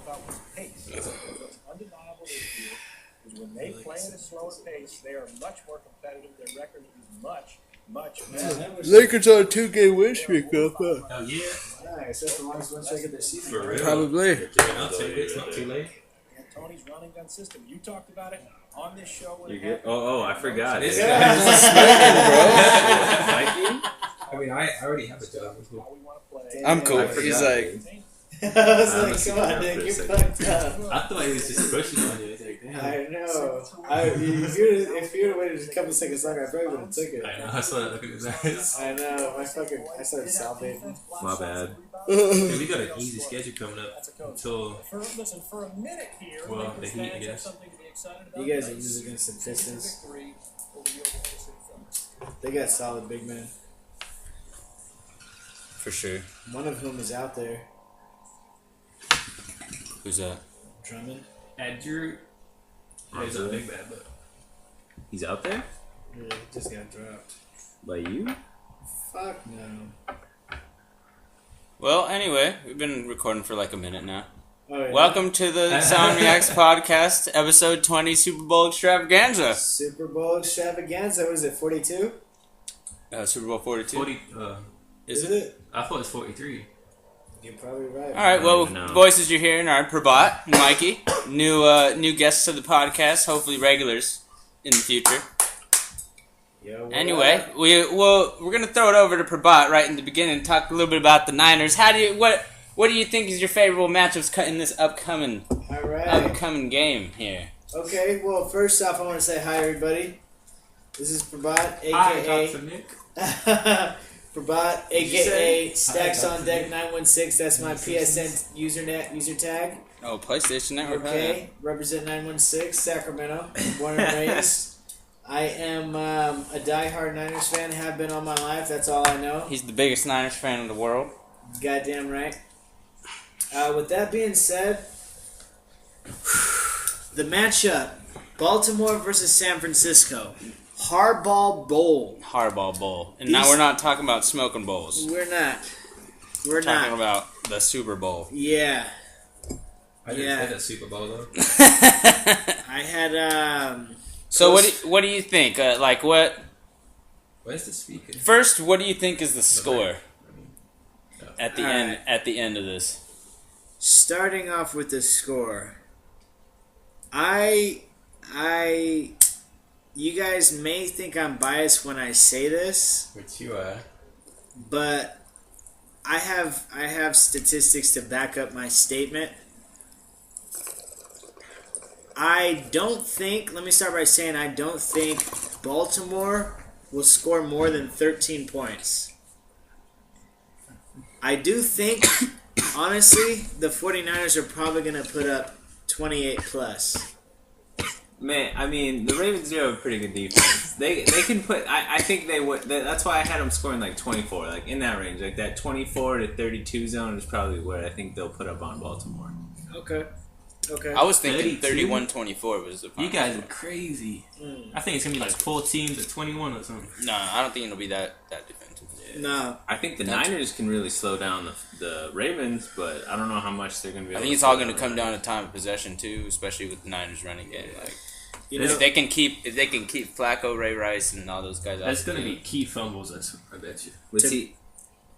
about was pace. What's undeniable this year is when they play at a slower pace, they are much more competitive. Their record is much better. Lakers on a 2-game win streak, though. Oh, yeah. Nice. That's the longest win streak of their season. For real. Probably. I'll take it. It's not too late. And Tony's running gun system. You talked about it on this show. You get? Oh, I forgot. This it. Mikey? I mean, I already have a job. How we want to play. I'm cool. I forgot. He's like, I was I like, must come have on, got Nick, for a you're second. fucked up. I thought he was just pushing on you. It's like, damn. I know. If you'd have waited a couple seconds longer, I probably would have took it. I know. I saw that look at his eyes. I know. I started salivating. My bad. Dude, we got an easy schedule coming up until, Listen, for a minute here, well, the Lakers Heat, I fans have guess. something to be excited about. You guys are losing against the Pistons. Victory over the Oklahoma City Thunder. They got solid big men. for sure. One of whom is out there. Who's that? Drummond. at Drew. Yeah, he's not big bad, but He's out there? Yeah, he just got dropped. By you? Fuck no. Well, anyway, we've been recording for like a minute now. Oh, yeah. Welcome to the Insomniacs podcast, episode 20, Super Bowl Extravaganza. Super Bowl Extravaganza. What is it, 42? Super Bowl 42. 40. Is it? I thought it was 43. You're probably right. All right, well, even know. voices you're hearing are Prabhat and Mikey, new guests to the podcast, hopefully regulars in the future. Yo, Anyway, we're gonna throw it over to Prabhat right in the beginning and talk a little bit about the Niners. What do you think is your favorable matchups in this upcoming game here? Okay, well, first off, I want to say hi, everybody. This is Prabhat, Hi, a.k.a. Dr. Nick. Prabhat, a.k.a. Stacks on Deck 916. That's my PSN user tag. Oh, PlayStation Network. Okay, represent 916, Sacramento, born and raised. I am a diehard Niners fan, have been all my life, that's all I know. He's the biggest Niners fan in the world. Goddamn right. With that being said, the matchup, Baltimore versus San Francisco. Hardball Bowl. Hardball Bowl. And now we're not talking about smoking bowls. We're not. We're Talking not. about the Super Bowl. Yeah. I didn't Yeah. play that Super Bowl, though. I had, So what do you think? Where's the speaker? First, what do you think is the score at the All end right. at the end of this? starting off with the score. You guys may think I'm biased when I say this, Which you are. but I have statistics to back up my statement. Let me start by saying I don't think Baltimore will score more than 13 points. I do think, honestly, the 49ers are probably going to put up 28 plus. Man, I mean, the Ravens do have a pretty good defense. They can put. I think they would. That's why I had them scoring like 24, like in that range, like that 24 to 32 zone is probably where I think they'll put up on Baltimore. Okay. I was thinking 32? 31-24 was the final You guys score. are crazy. I think it's going to be like 4 teams at 21 or something. No, I don't think it'll be that defensive. No. I think the Niners can really slow down the Ravens, but I don't know how much they're going to be I able think to it's all slow going to down come the down to time of possession too, especially with the Niners running game. Like You know, if they can keep Flacco, Ray Rice, and all those guys out. That's going to be key fumbles, I bet you.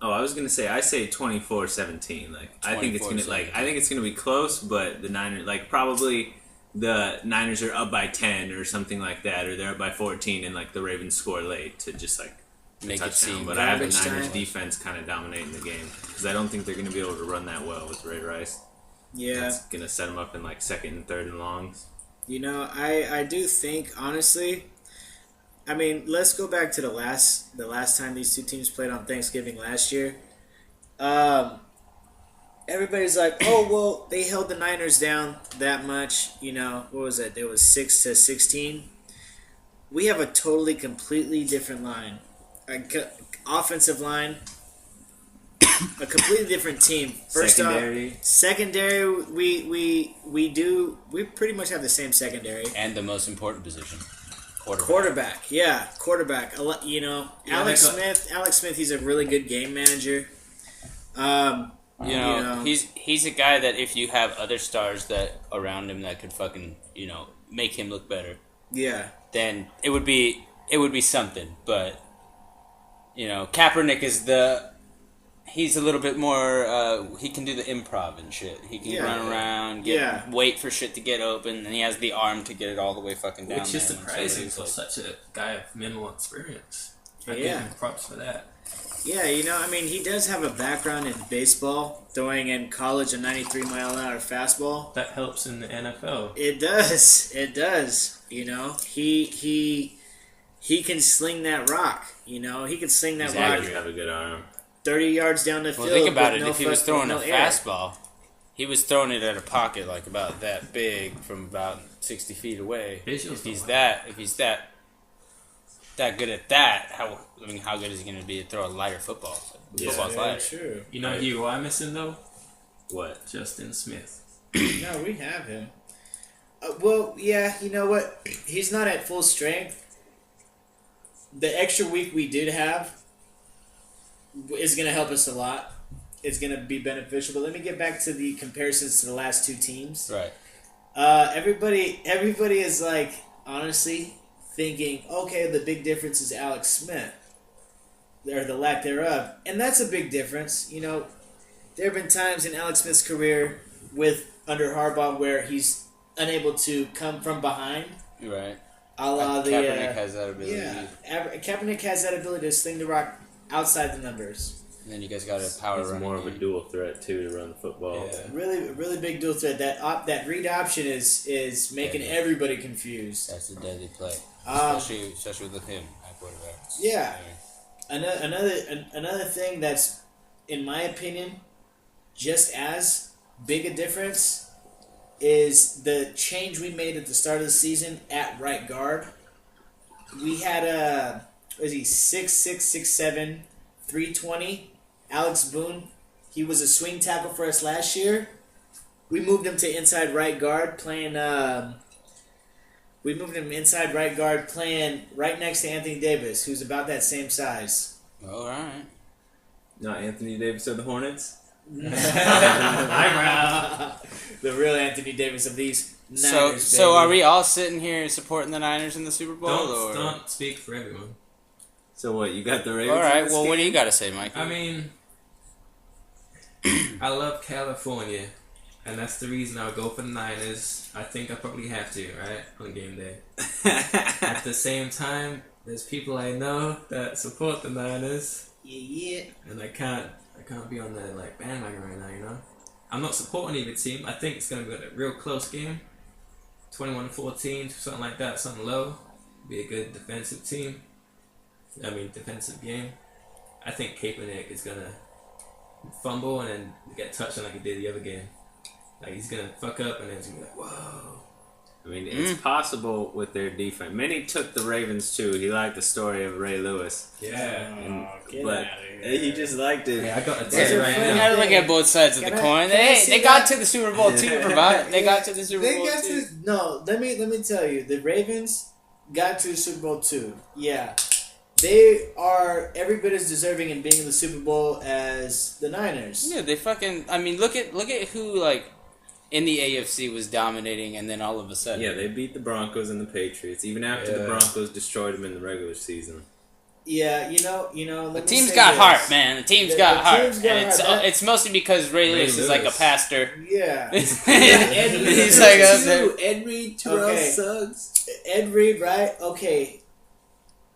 I was gonna say I say 24-17. Like I think it's gonna be close, but the Niners probably the Niners are up by 10 or something like that, or they're up by 14, and like the Ravens score late to just like Make it touchdown. seem But I have the garbage Niners time. defense kind of dominating the game because I don't think they're gonna be able to run that well with Ray Rice. yeah. That's gonna set them up in like second and third and longs. You know, I do think, honestly, I mean, let's go back to the last time these two teams played on Thanksgiving last year. Everybody's like, oh, well, they held the Niners down that much. You know, what was it? It was 6-16. We have a completely different line. Offensive line, a completely different team. First off, secondary, we pretty much have the same secondary. and the most important position, Quarterback. You know, Alex Smith, he's a really good game manager. You know, he's a guy that if you have other stars that around him that could fucking, make him look better. Yeah. Then it would be something. But Kaepernick is he's a little bit more. He can do the improv and shit. He can run around, wait for shit to get open, and he has the arm to get it all the way fucking down. Which is surprising for such a guy of minimal experience. I give him props for that. Yeah, he does have a background in baseball, throwing in college a 93-mile-an-hour fastball. That helps in the NFL. It does. He can sling that rock. He can sling that rock. He have a good arm. 30 yards down the field. Well, think about it. If he was throwing a fastball, he was throwing it at a pocket like about that big from about 60 feet away. If he's that good at that, how good is he going to be to throw a lighter football? Football's lighter. True. You know who I'm missing though? What? Justin Smith. No, we have him. Well, yeah, you know what? He's not at full strength. The extra week we did have is going to help us a lot. It's going to be beneficial. But let me get back to the comparisons to the last two teams. Right. Everybody is like, honestly, thinking, okay, the big difference is Alex Smith, or the lack thereof. And that's a big difference. There have been times in Alex Smith's career under Harbaugh where he's unable to come from behind. Right. A la Kaepernick has that ability. Yeah, Kaepernick has that ability to sling the rock outside the numbers. And then you guys got a power He's running more of a game. dual threat too to run the football. Yeah. Really, really big dual threat. That read option is making everybody confused. That's a deadly play, especially with him at quarterback. Yeah. Another thing that's, in my opinion, just as big a difference is the change we made at the start of the season at right guard. We had 6'6", 6'7", 320. Alex Boone, he was a swing tackle for us last year. We moved him to inside right guard playing right next to Anthony Davis, who's about that same size. All right. Not Anthony Davis of the Hornets? The real Anthony Davis of these Niners. So are we all sitting here supporting the Niners in the Super Bowl? Don't speak for everyone. So what, you got the Ravens? All right, well, what do you got to say, Mikey? I mean, I love California, and that's the reason I would go for the Niners. I think I probably have to, right, on game day. At the same time, there's people I know that support the Niners. Yeah. And I can't be on the bandwagon right now, I'm not supporting either team. I think it's going to be a real close game. 21-14, something like that, something low. Be a good defensive game. I think Kaepernick is going to fumble and then get touched like he did the other game. He's going to fuck up and then he's going to be like, whoa. I mean, it's possible with their defense. Many took the Ravens too. He liked the story of Ray Lewis. Yeah. But he just liked it. Yeah, I got to tell you right You now. gotta look at both sides of the coin. They got to the Super Bowl too, Prabhat. They got to the Super Bowl too. No, let me tell you, the Ravens got to the Super Bowl too. Yeah. They are every bit as deserving in being in the Super Bowl as the Niners. Yeah, they fucking. I mean, look at who in the AFC was dominating, and then all of a sudden, Yeah, they beat the Broncos and the Patriots, even after the Broncos destroyed them in the regular season. Yeah, the team's got heart, man. The team's got heart, and it's mostly because Ray Lewis is like a pastor. Yeah, He's like up there. Ed Reed, Terrell Suggs. Ed Reed, right? Okay.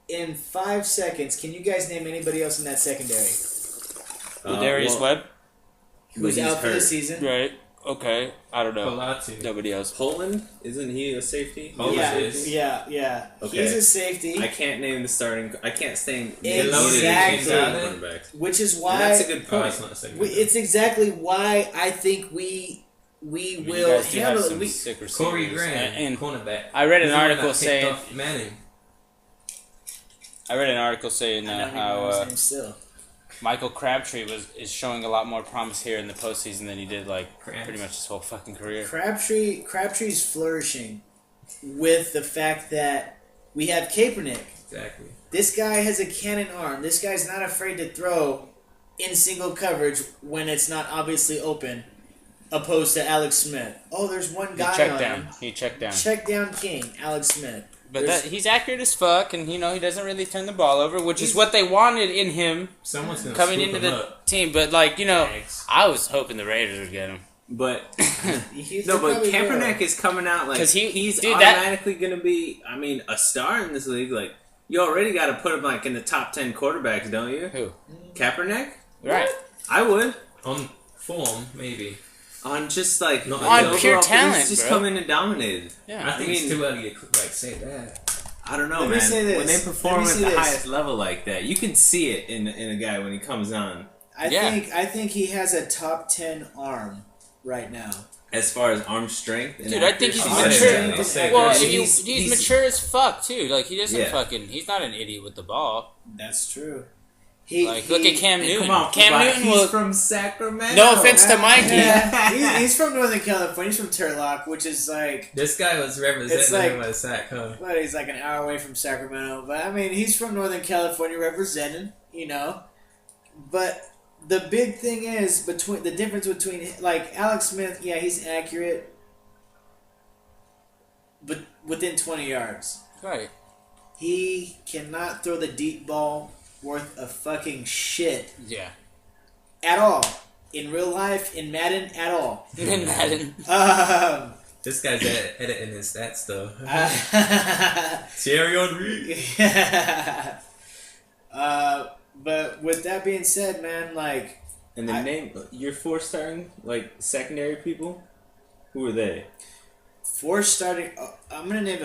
In 5 seconds, can you guys name anybody else in that secondary? Darius Webb, who's out for the season? Right. Okay, I don't know. Palazzi. Nobody else. Poland? Isn't he a safety? Yeah. Okay. He's a safety. I can't name the starting. I can't name exactly. Which is why. That's a good point. It's exactly why I think we will handle it. Corey Graham and cornerback. I read an article saying Manning. I read an article saying how his name still. Michael Crabtree is showing a lot more promise here in the postseason than he did pretty much his whole fucking career. Crabtree's flourishing with the fact that we have Kaepernick. Exactly. This guy has a cannon arm. This guy's not afraid to throw in single coverage when it's not obviously open, opposed to Alex Smith. Oh, there's one guy on him. He checked down. Check down king, Alex Smith. But he's accurate as fuck, and he doesn't really turn the ball over, which is what they wanted in him coming into the team. But I was hoping the Raiders would get him. But Kaepernick is coming out like he's automatically going to be. I mean, a star in this league. Like you already got to put him like in the top 10 quarterbacks, don't you? Who? Kaepernick? Right. I would on form maybe. On just like on pure talent, he's just come in and dominated. Yeah, I think it's too early to say that. I don't know, man. When they perform at the highest level like that, you can see it in a guy when he comes on. I think he has a top 10 arm right now. As far as arm strength, and dude, I think he's mature. Well, he's mature as fuck too. Like he doesn't fucking. He's not an idiot with the ball. That's true. Look at Cam Newton. He's from Sacramento. No offense to Mikey. Yeah, he's from Northern California. He's from Turlock, which is like... This guy was representing him at Sac, huh? Well, he's like an hour away from Sacramento. But, I mean, he's from Northern California representing, But the big thing is, the difference between... Like, Alex Smith, yeah, he's accurate. But within 20 yards. Right. He cannot throw the deep ball worth a fucking shit. Yeah. At all. In real life, in Madden, at all. In Madden. This guy's editing his stats, though. Thierry Henry. But with that being said, man, like... And the name... Your 4 starting, like, secondary people? Who are they? 4 starting... I'm going to name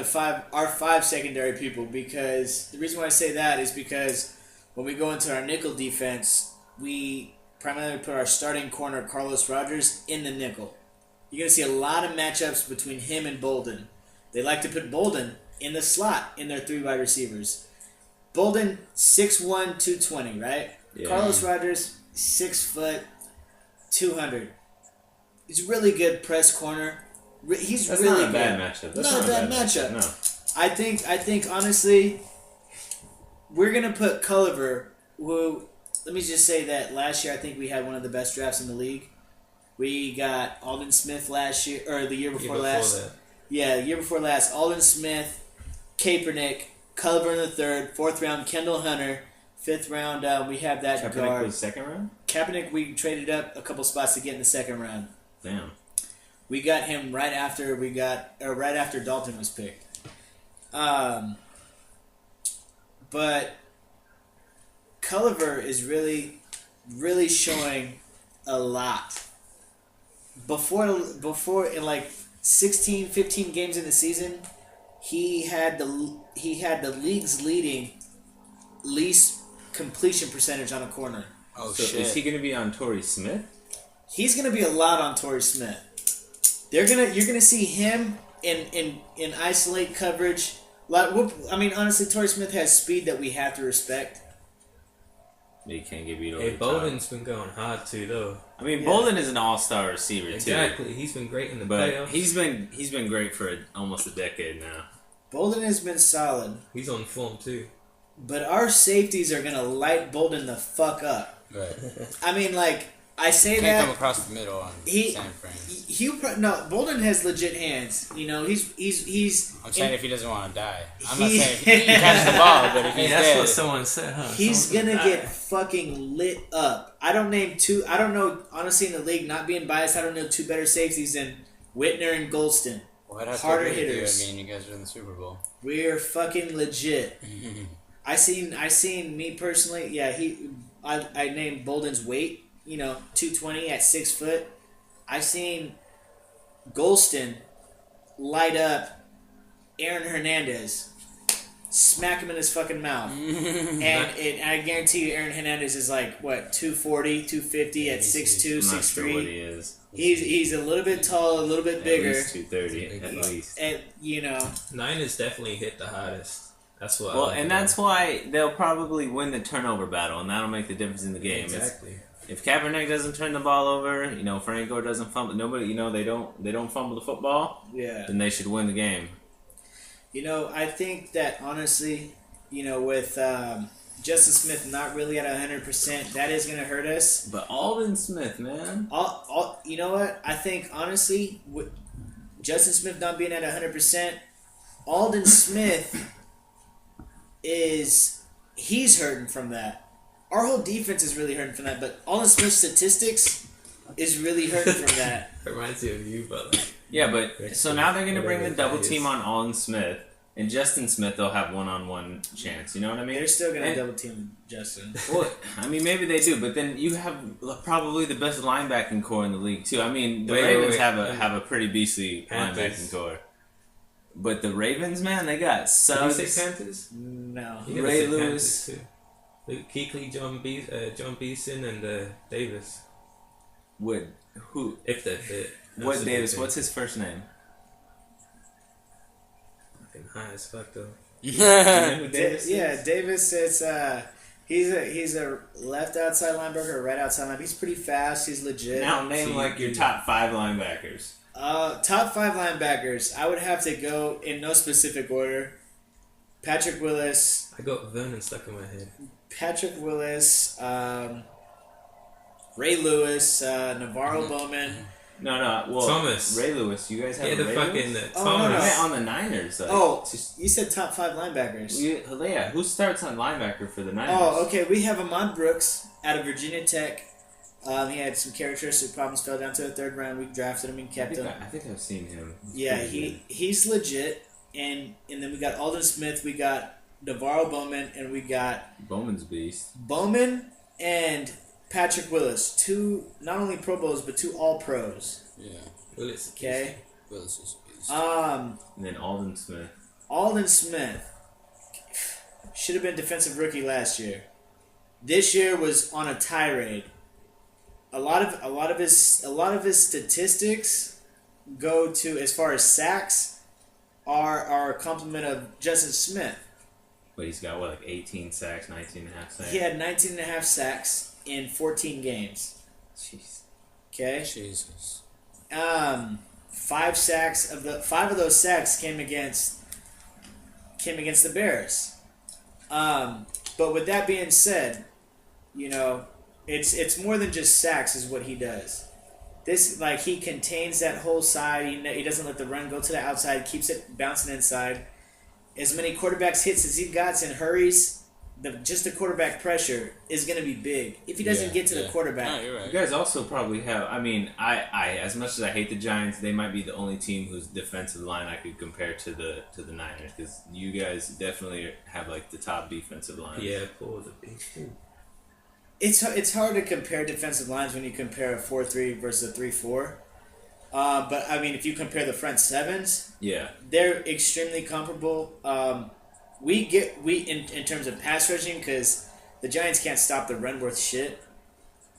our 5 secondary people because... The reason why I say that is because... When we go into our nickel defense, we primarily put our starting corner, Carlos Rogers, in the nickel. You're going to see a lot of matchups between him and Bolden. They like to put Bolden in the slot in their 3 wide receivers. Bolden, 6'1", 220, right? Yeah. Carlos Rogers, 6 foot, 200. He's a really good press corner. He's That's really not a bad matchup. That's not a bad matchup. No. I think honestly... We're going to put Culliver, who, let me just say that last year I think we had one of the best drafts in the league. We got Aldon Smith last year, or the year before last. Yeah, the year before last. Aldon Smith, Kaepernick, Culliver in the 3rd, 4th round, Kendall Hunter, 5th round, we have that Kaepernick guard. was 2nd round? Kaepernick, we traded up a couple spots to get in the 2nd round. Damn. We got him right after Dalton was picked. But Culliver is really, really showing a lot. Before in like 16, 15 games in the season, he had the league's least completion percentage on a corner. Oh, so shit. Is he going to be on Torrey Smith? He's going to be a lot on Torrey Smith. You're going to see him in isolate coverage. I mean, honestly, Torrey Smith has speed that we have to respect. He can't get beat over. Hey, Bolden's been going hard too, though. I mean, Bolden is an all-star receiver too. Exactly, he's been great in the playoffs. He's been great for almost a decade now. Bolden has been solid. He's on form too. But our safeties are gonna light Bolden the fuck up. Right. I mean, like I say Can't that come across the middle on time frame. No, Bolden has legit hands. He's. I'm saying if he doesn't want to die. I'm not saying he can catch the ball, but if he's that's dead, what someone said, huh? He's gonna get fucking lit up. I don't know, honestly, in the league, not being biased, I don't know 2 better safeties than Whitner and Golston. Harder hitters. I mean, you guys are in the Super Bowl. We're fucking legit. I seen me personally. Yeah, I named Bolden's weight. 220 at 6 foot. I seen Golston light up Aaron Hernandez, smack him in his fucking mouth. and I guarantee you Aaron Hernandez is like, what, 240, 250 at 6'2", 6'3". Sure what he is. He's a little bit tall, a little bit bigger. At least 230, at least. And, Niners definitely hit the hottest. That's what. Well, and that's why they'll probably win the turnover battle, and that'll make the difference in the game. Exactly. If Kaepernick doesn't turn the ball over, Frank Gore doesn't fumble, nobody, they don't fumble the football. Yeah. Then they should win the game. I think that honestly, with Justin Smith not really at 100%. That is going to hurt us. But Alden Smith, man. You know what? I think, honestly, with Justin Smith not being at 100%, Alden Smith he's hurting from that. Our whole defense is really hurting from that, but Alden Smith's statistics is really hurting from that. It reminds you of you, but like, Yeah, but so now they're going to bring the double team on Alden Smith. And Justin Smith, they'll have one-on-one chance. You know what I mean? They're still going to double team Justin. Well, I mean, maybe they do, but then you have probably the best linebacking core in the league too. I mean, the Ravens have a pretty beastly linebacking core, but the Ravens, man, they got Suggs. Did you say Panthers? No. Ray Lewis, too. Luke Kuechly, John Beeson, and Davis. Who? If they fit. What Davis? What's his first name? High as fuck though. You know who Davis is? Yeah, Davis. It's he's a left outside linebacker, or right outside linebacker. He's pretty fast. He's legit. Now name like your top 5 linebackers. Top 5 linebackers. I would have to go in no specific order. Patrick Willis. I got Vernon stuck in my head. Patrick Willis. Ray Lewis. Navarro Bowman. No. Well, Thomas. Ray Lewis. You guys have The Ray fucking Lewis? Thomas. no. Yeah, on the Niners. You said top 5 linebackers. Yeah, who starts on linebacker for the Niners? Oh, okay. We have Ahmad Brooks out of Virginia Tech. He had some characteristic problems. Fell down to the 3rd round. We drafted him and kept him. I think I've seen him. Yeah, he's legit. And then we got Alden Smith. We got Navarro Bowman, and we got Bowman's beast. Bowman and Patrick Willis. 2 not only Pro Bowls but 2 All Pros. Yeah. Willis. Okay. Willis is a beast. And then Alden Smith. Alden Smith should have been defensive rookie last year. This year was on a tirade. A lot of his statistics go to, as far as sacks, are a compliment of Justin Smith. But he's got, what, like 18 sacks, 19 and a half sacks? He had 19 and a half sacks in 14 games. Jeez. Okay? Jesus. 5 sacks of those sacks came against the Bears. But with that being said, you know, it's more than just sacks is what he does. This, like, he contains that whole side. He doesn't let the run go to the outside. Keeps it bouncing inside. As many quarterbacks hits as he got and hurries, just the quarterback pressure is going to be big. If he doesn't get to the quarterback. No, you're right. You guys also probably have, I mean, I as much as I hate the Giants, they might be the only team whose defensive line I could compare to the Niners, because you guys definitely have, like, the top defensive line. Yeah, Paul the beast too. It's hard to compare defensive lines when you compare a 4-3 versus a 3-4. But, I mean, if you compare the front sevens, Yeah. they're extremely comparable. In terms of pass rushing, because the Giants can't stop the run worth shit.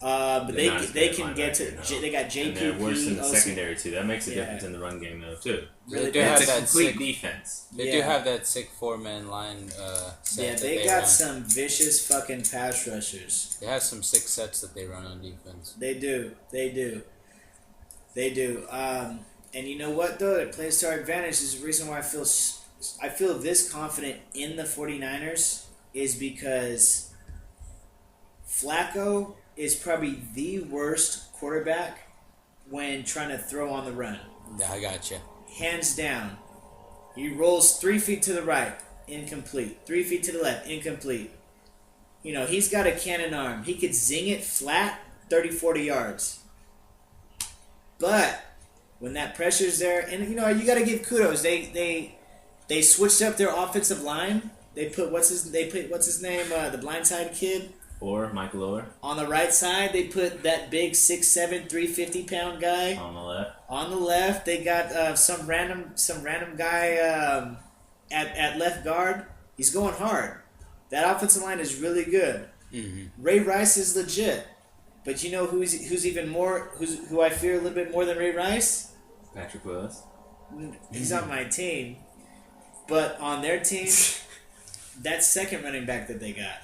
But They're not as they good can at get to. linebacker, They got And JPP. they're worse in the OC. secondary, too. That makes a Yeah. difference in the run game, though, too. Really They do bad. have It's a that complete sick, defense. They do have that sick 4-man line set Yeah, that they they got run. some vicious fucking pass rushers. They have some sick sets that they run on defense. They do. And you know what, though? It plays to our advantage. Is the reason why I feel this confident in the 49ers is because Flacco is probably the worst quarterback when trying to throw on the run. Yeah, I got you. Hands down. He rolls 3 feet to the right, incomplete. 3 feet to the left, incomplete. You know, he's got a cannon arm. He could zing it flat 30, 40 yards. But when that pressure's there, and you know, you got to give kudos. They switched up their offensive line. They put what's his name, the blindside kid. Or Michael Oher On the right side, they put that big 6'7", 350-pound guy. on the left. On the left, they got some random guy at left guard. He's going hard. That offensive line is really good. Mm-hmm. Ray Rice is legit, but you know who I fear a little bit more than Ray Rice? Patrick Willis. He's on my team, but on their team, that second running back that they got,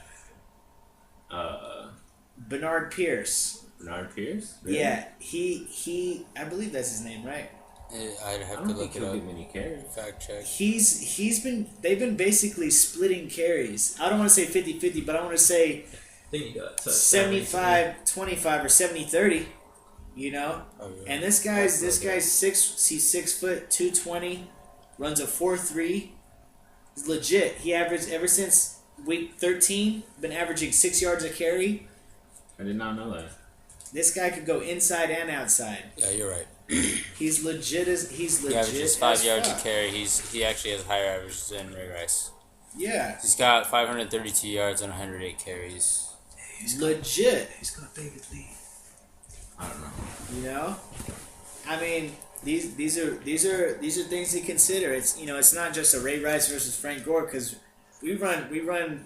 Bernard Pierce. Bernard Pierce? Really? Yeah, he I believe that's his name, right? I'd I have don't to think look it he'll up. get many carries. Fact check. They've been basically splitting carries. I don't want to say 50-50, but I want to say I think he got a touchdown 75-25 or 70-30. You know, Oh, yeah. and this guy's he's 6 foot 220, runs a 4.3. He's legit. He averaged ever since week 13, been averaging 6 yards a carry. I did not know that. This guy could go inside and outside. Yeah, you're right. He's legit He averages 5 yards a fuck. carry. He actually has higher averages than Ray Rice. Yeah, He's got 532 yards and 108 carries. legit. He's got David Lee. I don't know. You know, I mean, these are things to consider. It's it's not just a Ray Rice versus Frank Gore because we run.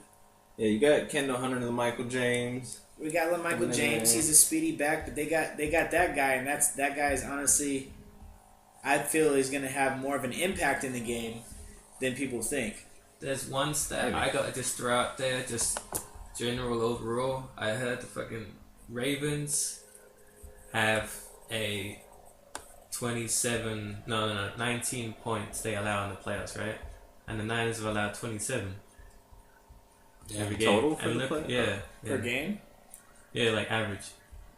Yeah, you got Kendall Hunter and Michael James. We got Michael James. He's a speedy back, but they got that guy, and that guy is honestly, I feel he's gonna have more of an impact in the game than people think. There's one stat I gotta just throw out there, just general overall. I heard the fucking Ravens have a 19 points they allow in the playoffs, right? And the Niners have allowed 27 every game. Total for and the look, play? yeah, Per game? yeah, like average.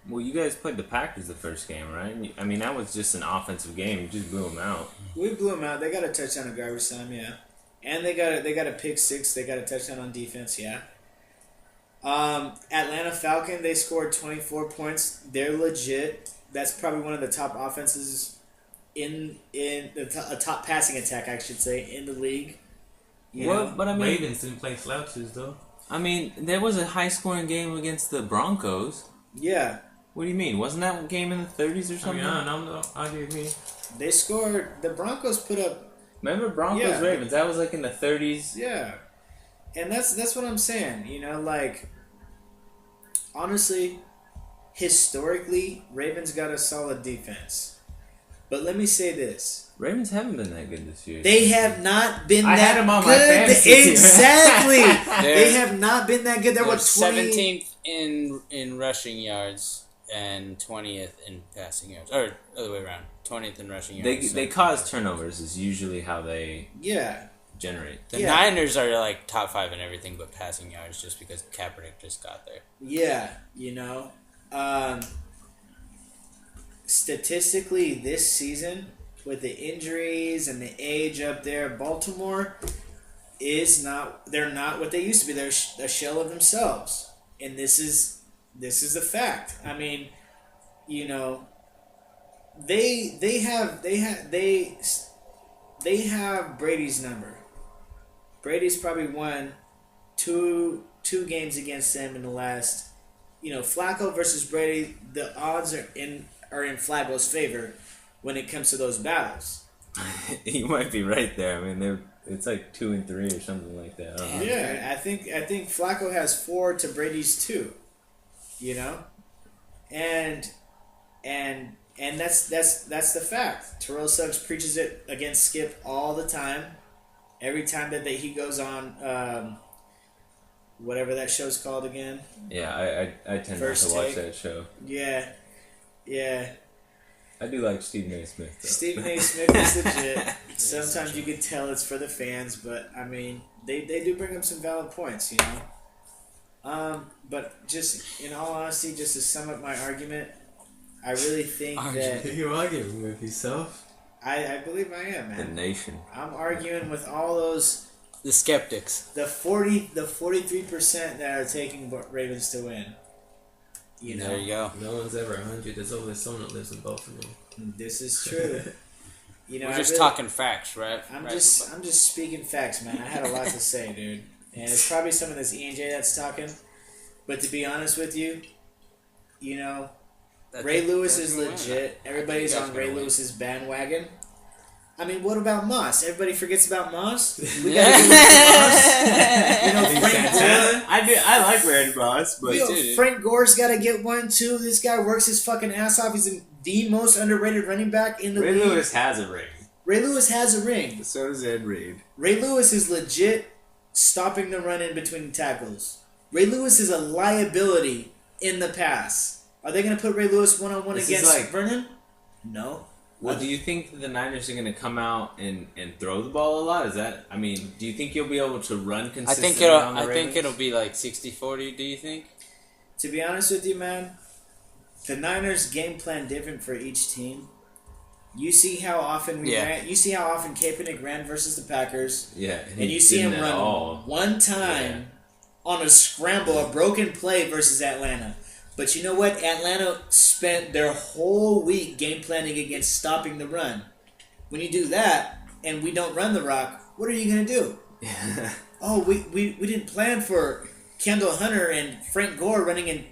Well, you guys played the Packers the first game, right? I mean, that was just an offensive game. You just blew them out. We blew them out. They got a touchdown in garbage time, yeah. And they got a pick six. They got a touchdown on defense, yeah. Atlanta Falcon, they scored 24 points. They're legit. That's probably one of the top offenses a top passing attack, I should say, in the league. You know? But I mean, Ravens didn't play slouches though. I mean, there was a high-scoring game against the Broncos. Yeah. What do you mean? Wasn't that game in the 30s or I something? mean, I don't know. I'll give me. They scored. The Broncos put up. Remember Broncos Ravens? That was like in the 30s. Yeah. And that's what I'm saying. Like, honestly, historically, Ravens got a solid defense. But let me say this. Ravens haven't been that good this year. They have not been I that had them on good. my fantasy team. Exactly. They have not been that good. They're They're what, 20? 17th in rushing yards and 20th in passing yards, or other way around. 20th in rushing yards. They cause turnovers is usually how they Yeah. generate. The Niners are like top 5 in everything but passing yards, just because Kaepernick just got there. Yeah. Statistically, this season, with the injuries and the age up there, Baltimore they're not what they used to be. They're a shell of themselves. And this is a fact. I mean, they have Brady's number. Brady's probably won two games against them in the last. Flacco versus Brady. The odds are in Flacco's favor when it comes to those battles. You might be right there. I mean, it's like 2 and 3 or something like that. I don't know. Yeah, I think Flacco has 4 to Brady's 2. And that's the fact. Terrell Suggs preaches it against Skip all the time. Every time that he goes on, whatever that show's called again. Yeah, I tend First not to watch Take. that show. Yeah. I do like Stephen A. Smith, though. Stephen A. Smith is legit. Sometimes you can tell it's for the fans, but I mean, they do bring up some valid points, But just in all honesty, just to sum up my argument, I really think that You're arguing with yourself. I believe I am, The man. Nation. I'm arguing with all those The skeptics. the 43% that are taking Ravens to win. There you go. No one's ever 100. There's always someone that lives in Baltimore. This is true. We're just talking facts, right? I'm Right. just speaking facts, man. I had a lot to say, dude. And it's probably some of this E&J that's talking. But to be honest with you, Ray Lewis is legit. Everybody's on Ray Lewis's bandwagon. I mean, what about Moss? Everybody forgets about Moss. We gotta give it to Moss. Frank Gore. I like Randy Moss, but Frank Gore's got to get one too. This guy works his fucking ass off. He's the most underrated running back in the Ray league. Lewis has a ring. Ray Lewis has a ring. So does Ed Reed. Ray Lewis is legit stopping the run in between the tackles. Ray Lewis is a liability in the pass. Are they going to put Ray Lewis one-on-one This is against like- Vernon? No. Well, do you think the Niners are going to come out and throw the ball a lot? Do you think you'll be able to run consistently on the Ravens? I think it'll be like 60-40, do you think? To be honest with you, man, the Niners game plan different for each team. You see how often ran. You see how often Kaepernick ran versus the Packers. Yeah, and you see him run one time on a scramble, a broken play versus Atlanta. But you know what? Atlanta spent their whole week game planning against stopping the run. When you do that and we don't run the rock, what are you gonna do? we didn't plan for Kendall Hunter and Frank Gore running in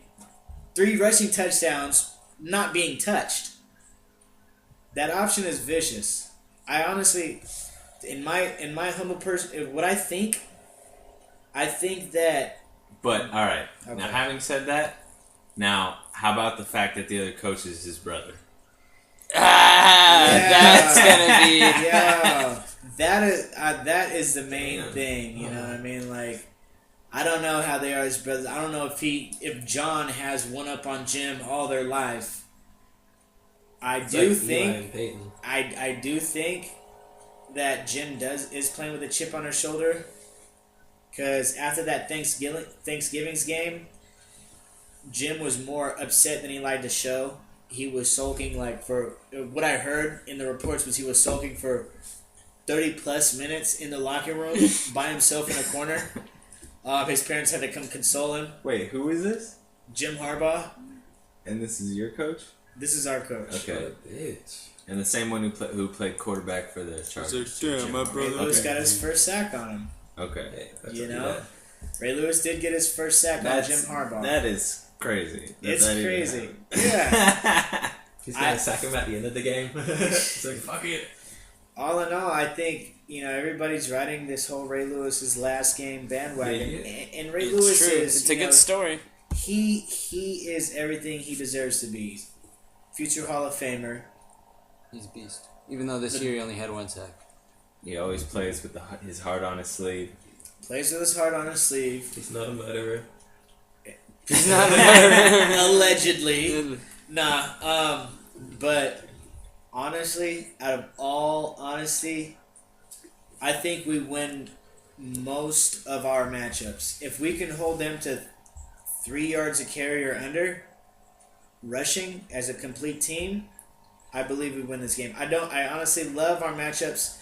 3 rushing touchdowns, not being touched. That option is vicious. I honestly, in my humble person, what I think that. But all right, okay. Now having said that, now how about the fact that the other coach is his brother? That's gonna be that is the main thing. You know what I mean? Like, I don't know how they are as brothers. I don't know if John has one up on Jim all their life. I do think that Jim is playing with a chip on her shoulder, because after that Thanksgiving's game, Jim was more upset than he liked to show. He was sulking, like, for what I heard in the reports was he was sulking for 30 plus minutes in the locker room by himself in a corner. His parents had to come console him. Wait, who is this? Jim Harbaugh. And this is your coach? This is our coach. Okay. Bitch. And the same one who played quarterback for the Chargers. Damn, my brother. Ray Lewis got his first sack on him. Okay. You know? Ray Lewis did get his first sack on Jim Harbaugh. That is crazy. It's crazy. Yeah. He's going to sack him at the end of the game. It's like, fuck it. All in all, I think, everybody's riding this whole Ray Lewis's last game bandwagon. Yeah. And Ray Lewis is... It's a good story. He is everything he deserves to be. Future Hall of Famer. He's a beast. Even though this year he only had 1 sack. He always plays with his heart on his sleeve. Plays with his heart on his sleeve. He's not a murderer. He's not a murderer. Allegedly. Nah. But honestly, out of all honesty, I think we win most of our matchups. If we can hold them to 3 yards a carry or under, rushing as a complete team, I believe we win this game. I honestly love our matchups,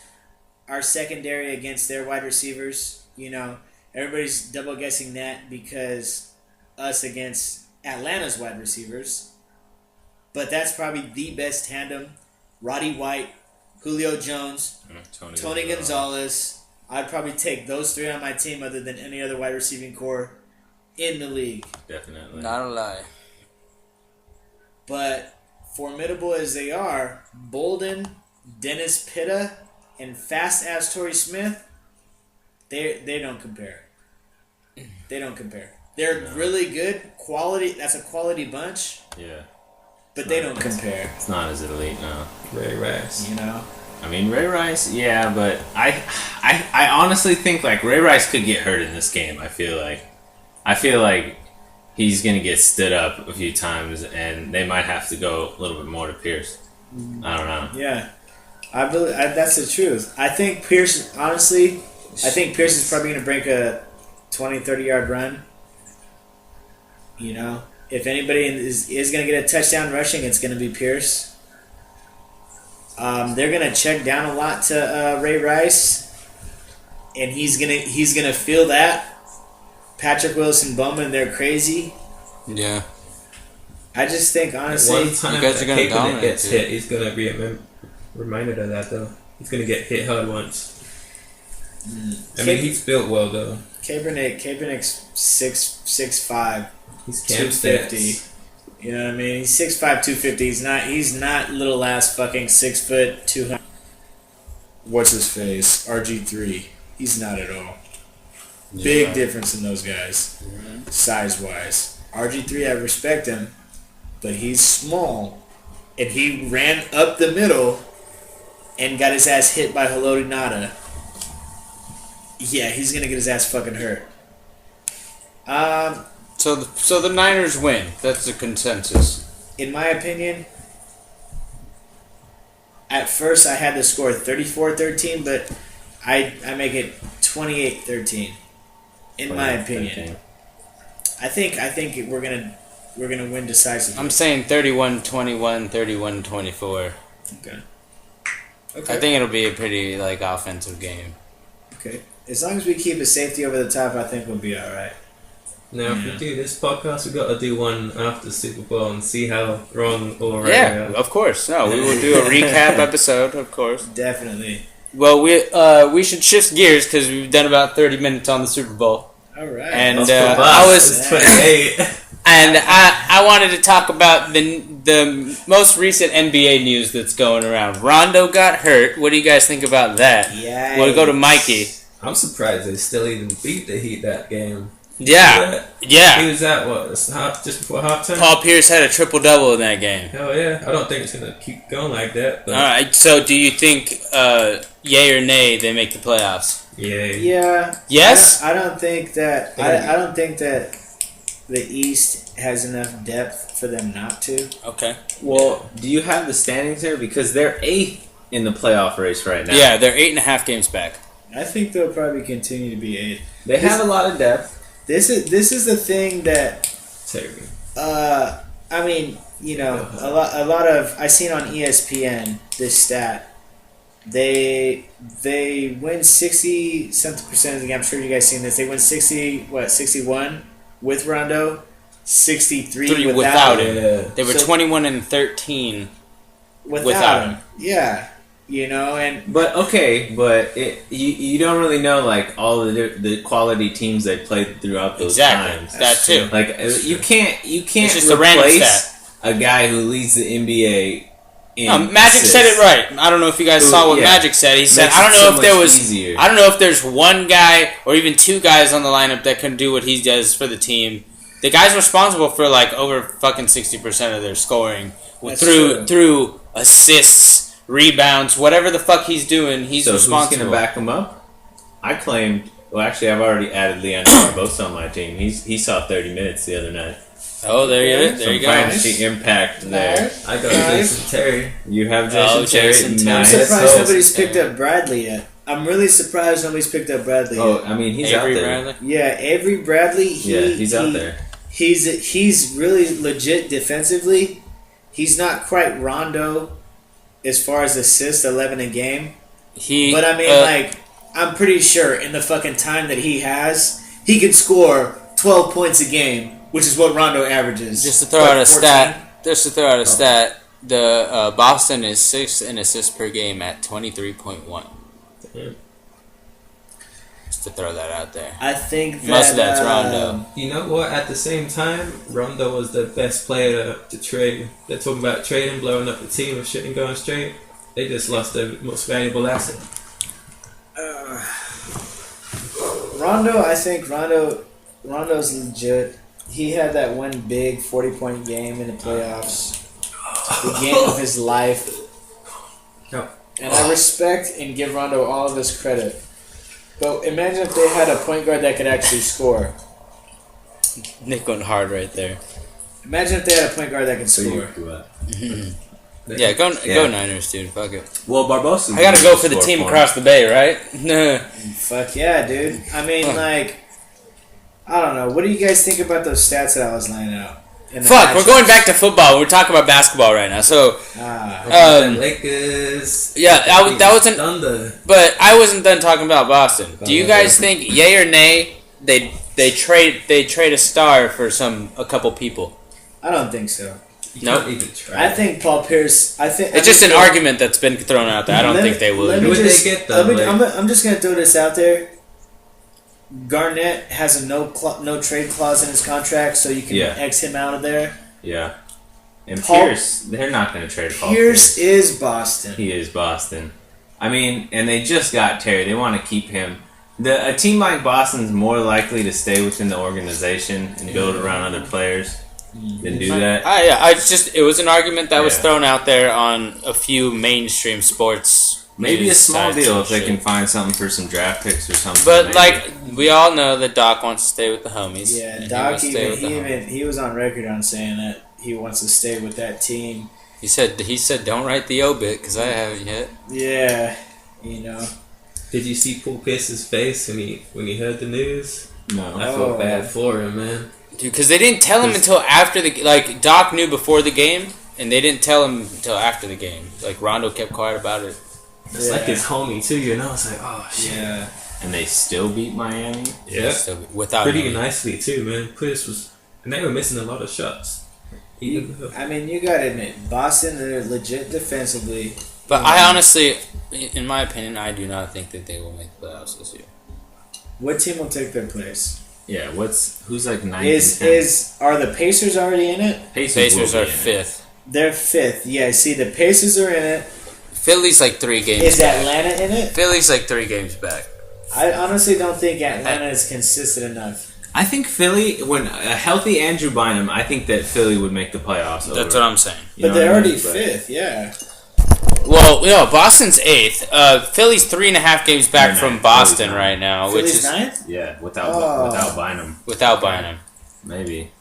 our secondary against their wide receivers. Everybody's double guessing that because us against Atlanta's wide receivers. But that's probably the best tandem. Roddy White, Julio Jones, Tony Gonzalez. I'd probably take those 3 on my team other than any other wide receiving core in the league. Definitely. Not a lie. But formidable as they are, Bolden, Dennis Pitta, and fast-ass Torrey Smith, they don't compare. They don't compare. They're really good. Quality. That's a quality bunch. Yeah. But they don't compare. It's not as elite, no. Ray Rice. Ray Rice, yeah, but I honestly think, like, Ray Rice could get hurt in this game, I feel like he's going to get stood up a few times, and they might have to go a little bit more to Pierce. I don't know. Yeah. I believe that's the truth. I think Pierce is probably going to break a 20, 30-yard run. If anybody is going to get a touchdown rushing, it's going to be Pierce. They're going to check down a lot to Ray Rice, and he's gonna feel that. Patrick Wilson Bowman, they're crazy. Yeah. I just think, honestly, one time you guys are going to dominate. Gets hit, he's going to be reminded of that, though. He's going to get hit hard once. He's built well, though. Kaepernick's 6'5". He's 250. You know what I mean? He's 6'5", 250. He's not little ass fucking 6 foot 200. What's his face? RG3. He's not at all. Yeah. Big difference in those guys, size wise. RG3, I respect him, but he's small, and he ran up the middle and got his ass hit by Haloti Nada. Yeah, he's gonna get his ass fucking hurt. So the Niners win. That's the consensus. In my opinion, at first I had the score 34-13, but I make it 28-13. In my opinion, I think we're gonna win decisively. I'm saying 31-21, 31-24. Okay. I think it'll be a pretty offensive game. Okay. As long as we keep a safety over the top, I think we'll be all right. Now, if we do this podcast, we got to do one after Super Bowl and see how wrong or right we Yeah, are. of course. No, we will do a recap episode, of course. Definitely. Well, we should shift gears because we've done about 30 minutes on the Super Bowl. All right. And I was 28. And I wanted to talk about the most recent NBA news that's going around. Rondo got hurt. What do you guys think about that? Yeah. We'll go to Mikey. I'm surprised they still even beat the Heat that game. Yeah. He was at just before halftime? Paul Pierce had a triple-double in that game. Hell yeah. I don't think it's going to keep going like that. But All right, so do you think, yay or nay, they make the playoffs? Yeah. Yes? I don't think that. I don't think that the East has enough depth for them not to. Okay. Well, do you have the standings there? Because they're 8th in the playoff race right now. Yeah, they're 8.5 games back. I think they'll probably continue to be 8th. They have a lot of depth. This is the thing that. Terry. I mean, a lot of I seen on ESPN this stat. They win 60-something% of the game. I'm sure you guys seen this. They win 61 with Rondo, 63 without him. Yeah. They were 21-13 Without him. Yeah, and you don't really know all the quality teams they played throughout those times. That too. You can't It's just a random replace stat. a guy who leads the NBA. Magic said it right. I don't know if you guys saw what Magic said. He said, Makes I don't it know so if there much was, easier. I don't know if there's one guy or even two guys on the lineup that can do what he does for the team. The guy's responsible for over fucking 60% of their scoring through assists, rebounds, whatever the fuck he's doing. He's responsible. Who's gonna back him up? I claimed. Well, actually, I've already added Leandro Barbosa on my team. He saw 30 minutes the other night. Oh, there you go. Fantasy impact there. I got Jason Terry. You have Jason Terry. Jason Terry. I'm Nice. surprised nobody's picked up Bradley yet. I'm really surprised nobody's picked up Bradley Oh, yet. I mean, he's Avery out there. Bradley. Yeah, Avery Bradley. He's out there. He's really legit defensively. He's not quite Rondo as far as assists, 11 a game. But I mean, I'm pretty sure in the fucking time that he has, he can score 12 points a game, which is what Rondo averages. Just to throw out a stat, the Boston is 6th in assists per game at 23.1. Just to throw that out there. I think that Most of that's Rondo. You know what? At the same time, Rondo was the best player to trade. They're talking about trading, blowing up the team if shit ain't going straight. They just lost their most valuable asset. Rondo, I think Rondo's legit. He had that one big 40-point game in the playoffs. The game of his life. Yep. And I respect and give Rondo all of his credit. But imagine if they had a point guard that could actually score. Nick went hard right there. Imagine if they had a point guard that could score. Yeah, go Niners, dude. Fuck it. Well, Barbosa. I gotta go for the team across the bay, right? Fuck yeah, dude. I mean, I don't know. What do you guys think about those stats that I was laying out? Fuck, we're going back to football. We're talking about basketball right now. So, Lakers. yeah, that wasn't. Thunder. But I wasn't done talking about Boston. Do you guys think, yay or nay, they trade a star for a couple people? I don't think so. You can't even try. I think Paul Pierce. It's just an argument that's been thrown out there. I don't think they would. Who would they get though? I'm just gonna throw this out there. Garnett has a no trade clause in his contract, so you can X him out of there. Yeah. And Pierce, they're not going to trade Paul Pierce. Is Boston. He is Boston. I mean, and they just got Terry. They want to keep him. A team like Boston's more likely to stay within the organization and build around other players than do that. It was an argument that was thrown out there on a few mainstream sports. Maybe a small deal if they can find something for some draft picks or something. But we all know that Doc wants to stay with the homies. Yeah, Doc he was on record on saying that he wants to stay with that team. He said don't write the obit because I haven't yet. Yeah, you know. Did you see Paul Pierce's face when he heard the news? No. I felt bad for him, man. Dude, because they didn't tell him until after the Doc knew before the game, and they didn't tell him until after the game. Like Rondo kept quiet about it. It's like his homie too, you know. It's like, oh shit. Yeah. And they still beat Miami. Yeah. Without pretty him. nicely too, man. And they were missing a lot of shots. You gotta admit, Boston, they're legit defensively. But I honestly, in my opinion, I do not think that they will make the playoffs this year. What team will take their place? Yeah, who's like 9th? Are the Pacers already in it? Pacers are 5th. They're 5th. Yeah, see, the Pacers are in it. Philly's like 3 games Is back. Atlanta in it? Philly's like 3 games back. I honestly don't think Atlanta is consistent enough. I think Philly, when a healthy Andrew Bynum, I think that Philly would make the playoffs. That's what I'm saying. But they're already 5th, yeah. Well, Boston's 8th. Philly's 3.5 games back from Boston right now, Philly's which is 9th? Yeah, without Bynum. Without Bynum, maybe.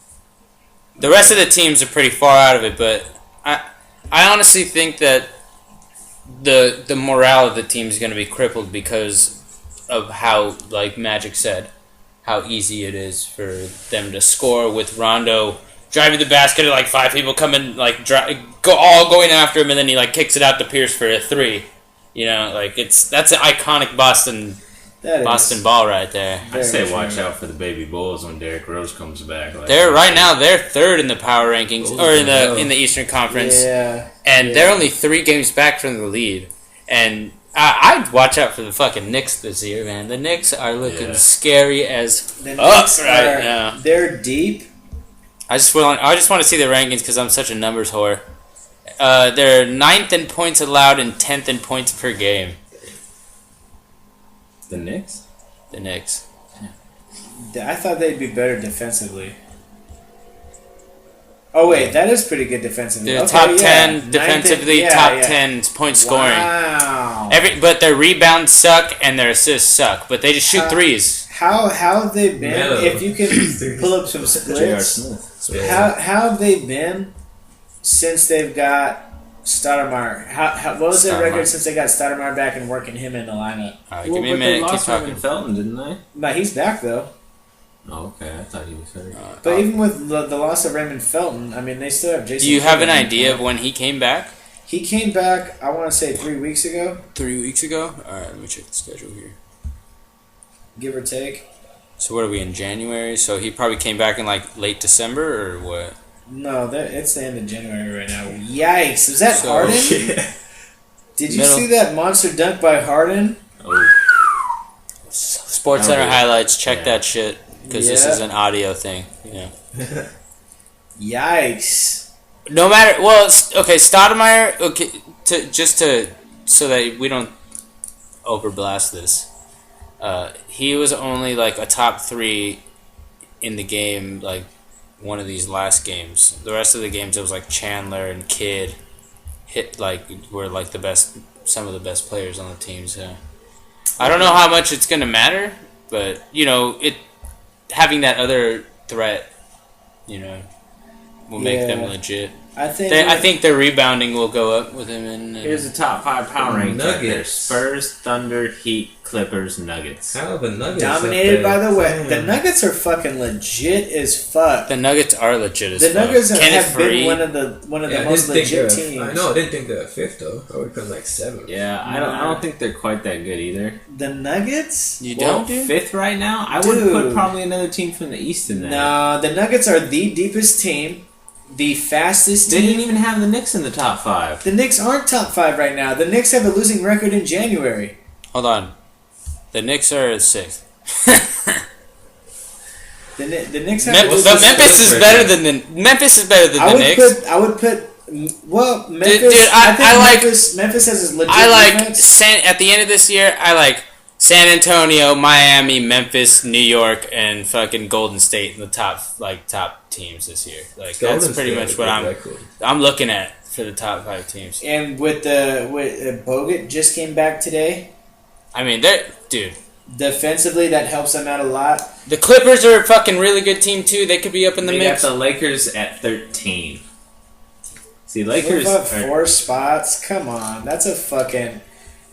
The rest of the teams are pretty far out of it, but I honestly think that the morale of the team is going to be crippled because of how, like Magic said, how easy it is for them to score with Rondo driving the basket and like 5 people coming going after him, and then he like kicks it out to Pierce for a 3. You know, like that's an iconic Boston ball right there. I say watch out for the baby Bulls when Derrick Rose comes back. They're 3rd in the power rankings or in the Eastern Conference. Yeah. And they're only 3 games back from the lead. And I'd watch out for the fucking Knicks this year, man. The Knicks are looking scary as fuck right now. They're deep. I just want to see the rankings because I'm such a numbers whore. They're 9th in points allowed and 10th in points per game. The Knicks? The Knicks. I thought they'd be better defensively. Oh wait, that is pretty good defensively. They're top 10 defensively, top 10 point scoring. Wow. But their rebounds suck and their assists suck. But they just shoot threes. How have they been? Mellow. If you can pull up some splits, how have they been since they've got Stoudemire? What was their record since they got Stoudemire back and working him in the lineup? Give me a minute. They Keep lost talking. Raymond Felton, didn't they? But he's back though. Oh, okay. I thought he was hurt. But even with the loss of Raymond Felton, I mean, they still have Jason. Do you have an Tatum. idea of when he came back? He came back, I want to say 3 weeks ago, 3 weeks ago? Alright, let me check the schedule here. give or take. So what are we in January? So he probably came back in like late December or what? No, it's the end of January right now. Yikes! Was that Harden? Yeah. Did you see that monster dunk by Harden? Oh. Sports Center highlights. Check that shit because this is an audio thing. Yeah. Yikes! No matter. Well, okay. Stoudemire. Okay. So that we don't overblast this. He was only like a top 3 in the game, like one of these last games. The rest of the games, it was like Chandler and Kidd were like some of the best players on the team. So I don't know how much it's gonna matter, but having that other threat, will make them legit. I think their rebounding will go up with him. Here's the top 5 power rankings. Nuggets. Spurs, Thunder, Heat, Clippers, Nuggets. How the Nuggets Dominated by the way. The Nuggets are fucking legit as fuck. The Nuggets are legit as the fuck. Nuggets have Free. been one of the most legit teams. I know. I didn't think they were 5th though. I would have been like 7th. Yeah, I don't think they're quite that good either. The Nuggets? You don't do 5th right now. I would put probably another team from the East in there. No, the Nuggets are the deepest team. The fastest They team. didn't even have the Knicks in the top 5. The Knicks aren't top 5 right now. The Knicks have a losing record in January. Hold on. The Knicks are 6th. The Knicks have Memphis is better than the Knicks. I would put Memphis. Dude, I think Memphis has a legit I like defense. at the end of this year. I like San Antonio, Miami, Memphis, New York, and fucking Golden State in the top teams this year. Like that's pretty much what I'm looking at for the top 5 teams. And with Bogut just came back today. I mean, dude. Defensively, that helps them out a lot. The Clippers are a fucking really good team too. They could be up in the They mix. got the Lakers at 13. See, Lakers move up 4 spots. Come on, that's a fucking.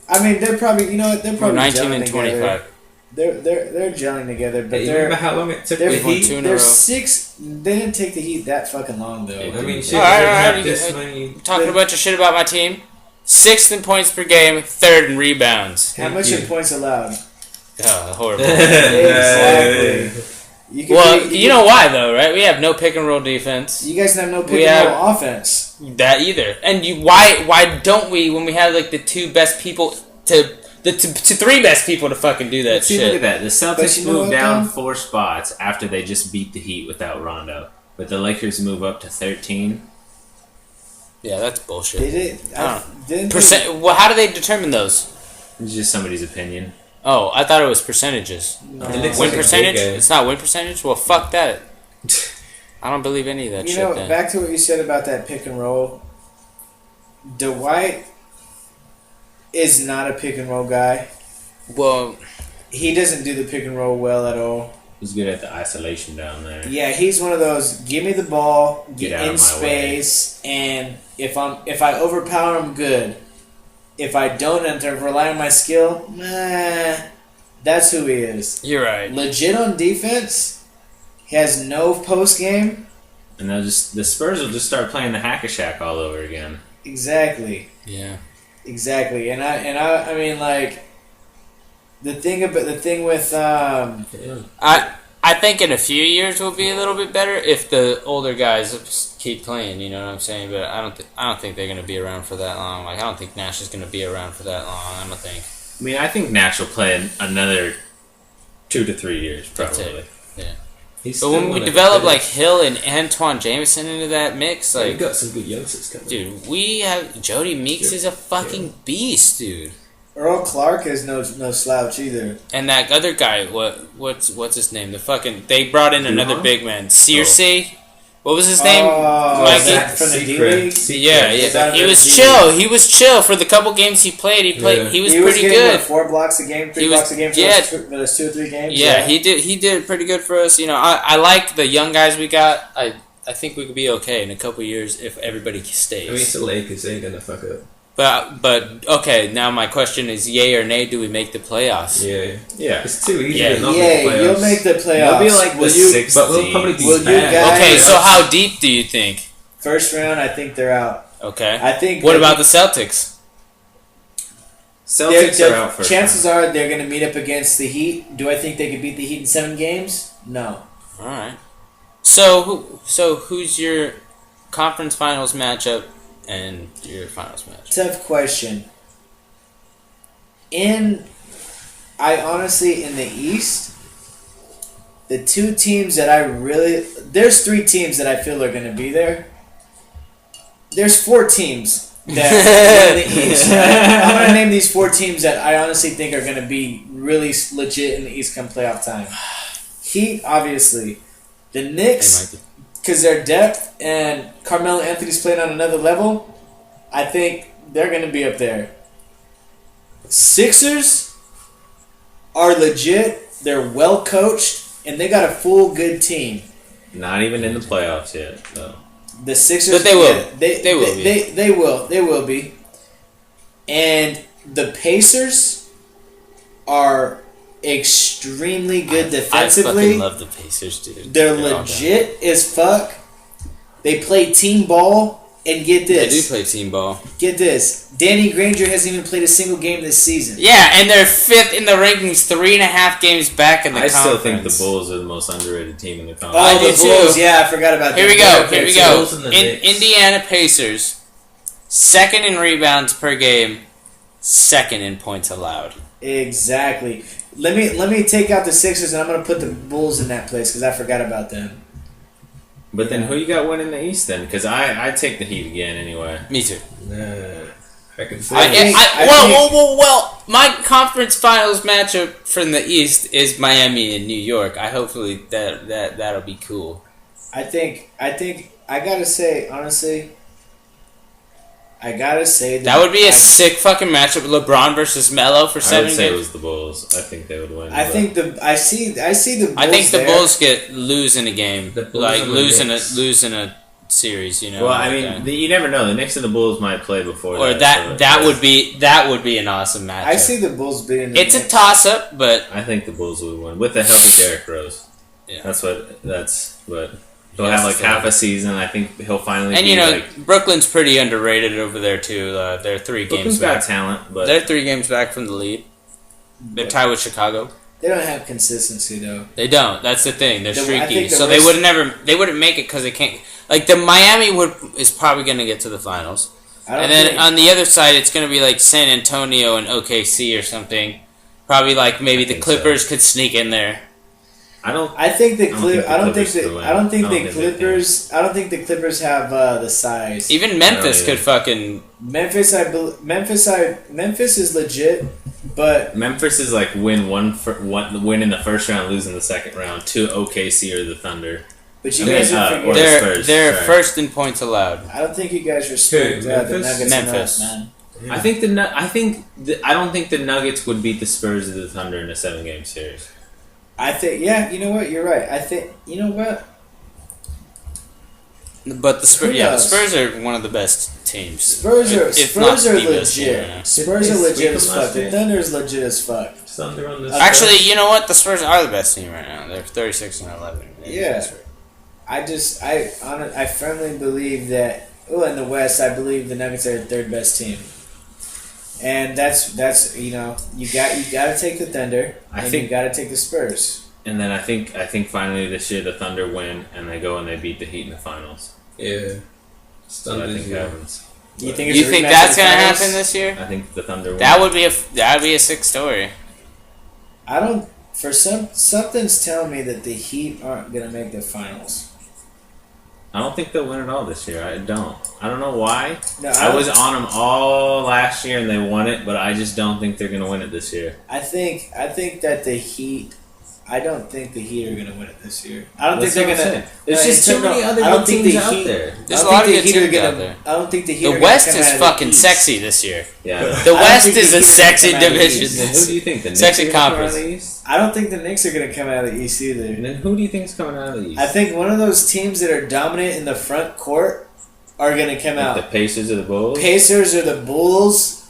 I mean, they're probably they're probably 19 gelling and together. 25. They're gelling together, but You they're remember how long it took they're the They've won Heat? 2 in a they're row. 6. They didn't take the Heat that fucking long though. Yeah. I mean, shit, All right, they all have right. this many. Talking a bunch of shit about my team. 6th in points per game, 3rd in rebounds. How much are points allowed? Oh, horrible. Exactly. You could Well, be- you know why though, right? We have no pick and roll defense. You guys have no We pick and roll have- offense. That either. And why don't we when we have like the 2 best people to 3 best people to fucking do that See, shit? look at that. The But Celtics you know moved what, down though? 4 spots after they just beat the Heat without Rondo. But the Lakers move up to 13. Yeah, that's They bullshit. did. Didn't Percent. Well, how do they determine those? It's just somebody's opinion. Oh, I thought it was percentages. It looks Win like a percentage? big game. It's not win percentage? Well, fuck that. I don't believe any of that You shit know, then. back to what you said about that pick and roll. Dwight is not a pick and roll guy. Well, He doesn't do the pick and roll well at all. He's good at the isolation down there. Yeah, he's one of those. Give me the ball, Get get out in of my way. space, and if I overpower him, good. If I don't, and to rely on my skill, that's who he is. you're right. Legit on defense, he has no post game. And the Spurs will just start playing the hack-a-shack all over again. Exactly. Yeah. Exactly, and I mean like the thing with I think in a few years we'll be a little bit better if the older guys keep playing. You know what I'm saying? But I don't think they're gonna be around for that long. Like I don't think Nash is gonna be around for that long. I don't think. I mean, I think Nash will play another 2 to 3 years, That's probably. it. Yeah. He's But still when we one of develop the like best. Hill and Antoine Jameson into that mix, we like got some good youngsters coming. dude, we have Jody Meeks is a fucking beast, dude. Earl Clark is no slouch either. And that other guy, what's his name? The fucking they brought in another Duhon? big man, Searcy. What was his name? Oh, Mikey? Zach from the D League. Yeah, Is yeah. that He a was D chill. He was chill for the couple games he played. He Yeah. He was He pretty getting, good. 4 blocks a game, 3 He was- blocks a game for yeah. those 2 or 3 games. Yeah, he did pretty good for us. You know, I like the young guys we got. I think we could be okay in a couple years if everybody stays. I mean, it's the Lakers. They ain't gonna fuck up. But okay, now my question is, yay or nay? Do we make the playoffs? Yeah, Yeah. it's too easy Yeah. to not Yeah, make playoffs. you'll make the playoffs. They'll be like the Will you- 6th but we'll seed. probably be Will you bad. guys- Okay, so how deep do you think? First round, I think they're out. Okay. I think. What about the Celtics? Celtics are out first. Chances are they're going to meet up against the Heat. Do I think they could beat the Heat in 7 games? No. All right. So who's your conference finals matchup and your finals match? Tough question. I honestly, in the East, the 2 teams that there's 3 teams that I feel are going to be there. There's 4 teams that in the East. I'm going to name these 4 teams that I honestly think are going to be really legit in the East come playoff time. Heat, obviously. The Knicks, because their depth and Carmelo Anthony's playing on another level, I think they're going to be up there. Sixers are legit. They're well coached, and they got a full good team. Not even in the playoffs yet, though. The Sixers, But they will. yeah, They will be. They will be. And the Pacers are extremely good I defensively. fucking love the Pacers, dude. They're all legit as fuck. They play team ball. And get down. They do this. play team ball. Get this. Danny Granger hasn't even played a single game this season. Yeah, and they're 5th in the rankings, 3.5 games back in the I conference. still think the Bulls are the most underrated team in the Oh, conference. I do the too. Bulls. Yeah, I forgot about Here them. we go. Okay, Here we so go. Bulls and the Knicks. Indiana Pacers, 2nd in rebounds per game, 2nd in points allowed. Exactly. Let me take out the Sixers and I'm gonna put the Bulls in that place because I forgot about them. But then who you got winning the East then? Because I take the Heat again anyway. Me too. Nah, I can say. Well, my conference finals matchup from the East is Miami and New York. Hopefully that'll be cool. I think I gotta say honestly. That would be a sick fucking matchup. LeBron versus Melo for I 7 would say it games. was the Bulls. I think they would win. I but- think I see the Bulls I think the there. Bulls lose in a game, The Bulls like and the losing Knicks. a series. You know. Well, I mean, you never know. The Knicks and the Bulls might play before. Or that would be an awesome match. I see the Bulls beating. It's a toss up, but I think the Bulls would win with the help of Derrick Rose. Yeah. But he'll have like half a season. I think he'll finally. And be, you know, like, Brooklyn's pretty underrated over there too. They're 3 Brooklyn's games back. got talent, but They're 3 games back from the lead. They're tied with Chicago. They don't have consistency though. They don't. That's the thing. They're I streaky, think the so they wouldn't make it because they can't. Like the Miami is probably going to get to the finals, and then on the other side, it's going to be like San Antonio and OKC or something. Probably like maybe the Clippers could sneak in there. I don't think the Clippers have the size. Even Memphis could fucking. Memphis is legit, but Memphis is like win in the first round, lose in the second round to OKC or the Thunder. But you guys are or the Spurs, they're sorry. first in points allowed. I don't think you guys respect the Nuggets Memphis. enough, man. I don't think the Nuggets would beat the Spurs or the Thunder in a 7-game series. I think, yeah, you know what? You're right. I think, you know what? But the Spurs are one of the best teams. Spurs are legit. Team, Spurs are legit as fuck. The Thunder is legit as fuck. Actually, you know what? The Spurs are the best team right now. They're 36-11. Yeah. I firmly believe that. Oh, in the West, I believe the Nuggets are the 3rd best team. And that's you know you got to take the Thunder. I think you got to take the Spurs. And then I think finally this year the Thunder win and they go and they beat the Heat in the finals. Yeah, So I think happens. You think that's gonna happen this year? I think the Thunder win. That would be a sick story. I don't. For something's telling me that the Heat aren't gonna make the finals. I don't think they'll win it all this year. I don't know why. No, I was on them all last year and they won it, but I just don't think they're gonna win it this year. I think that the Heat. I don't think the Heat are gonna win it this year. I don't think they're gonna. There's just too many other good teams out there. There's a lot of good teams out there. I don't think the Heat. The West is fucking sexy this year. Yeah. The West is a sexy division. Then who do you think? The Knicks Sexy are gonna come out conference. of the East? I don't think the Knicks are gonna come out of the East either. And then who do you think is coming out of the East? I think one of those teams that are dominant in the front court are gonna come out. The Pacers or the Bulls? Pacers or the Bulls.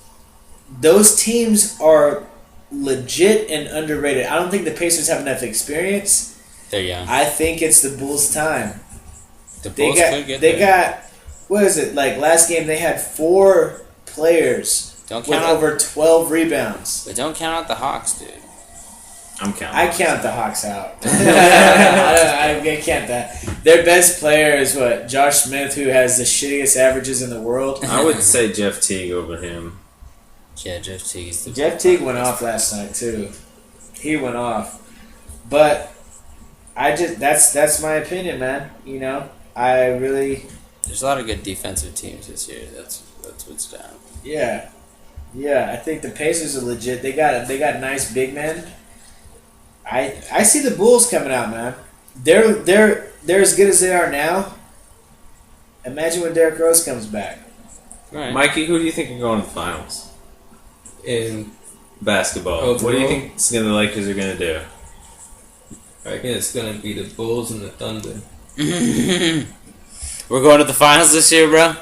Those teams are legit and underrated. I don't think the Pacers have enough experience. They're young. I think it's the Bulls' time. The Bulls could get They there. got what is it? Like last game they had 4 players Don't with count out, over 12 rebounds. but don't count out the Hawks, dude. I'm counting. I count the Hawks out. I can't that. Their best player is what? Josh Smith, who has the shittiest averages in the world. I would say Jeff Teague over him. Yeah, Jeff Teague's the Jeff Teague went off last night too. He went off, but that's my opinion, man. You know, I really There's a lot of good defensive teams this year. That's what's down. yeah. I think the Pacers are legit. They got nice big men. I see the Bulls coming out, man. They're as good as they are now. Imagine when Derrick Rose comes back. Right. Mikey, who do you think are going to the finals? In Basketball. Oh, what do you bro. think the Lakers are going to do? I reckon it's gonna be the Bulls and the Thunder. We're going to the finals this year, bro.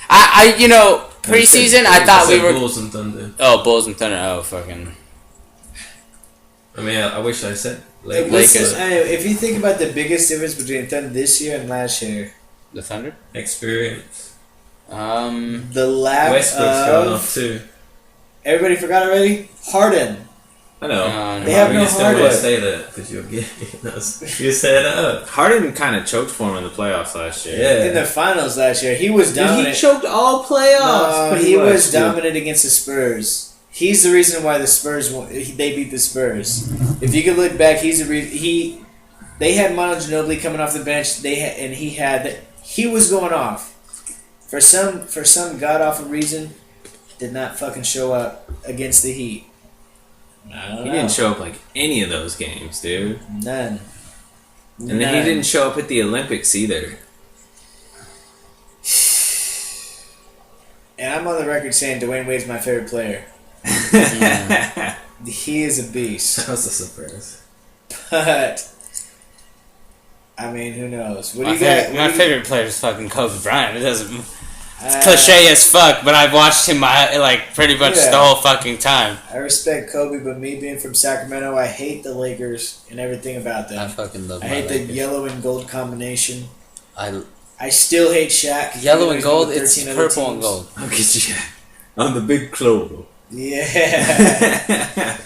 I preseason I thought we were Bulls and Thunder. Oh, Bulls and Thunder. Oh, fucking. I mean, I wish I said Like, Lakers. listen, if you think about the biggest difference between Thunder this year and last year, The Thunder. Experience. the lack Westbrook's going of off too. everybody forgot already. Harden. I know. No, They have You no just don't want to Harden. say that because you'll get you set up. Harden kind of choked for him in the playoffs last year. Yeah. In the finals last year, he was dominant. He choked all playoffs. No, pretty he much, was dude. dominant against the Spurs. He's the reason why the Spurs won. They beat the Spurs. If you could look back, he's the reason. They had Manu Ginobili coming off the bench. He was going off for some god awful reason. Did not fucking show up against the Heat. I don't He know. didn't show up like any of those games, dude. None. And then he didn't show up at the Olympics either. And I'm on the record saying Dwayne Wade's my favorite player. He is a beast. That was a surprise. But I mean, who knows? What My do you got? my favorite player is fucking Kobe Bryant. It doesn't. It's cliche as fuck, but I've watched him like pretty much the whole fucking time. I respect Kobe, but me being from Sacramento, I hate the Lakers and everything about them. I fucking love. I hate the yellow and gold combination. I still hate Shaq. Yellow and gold. It's purple and gold. I'll get you on the big clover. Yeah.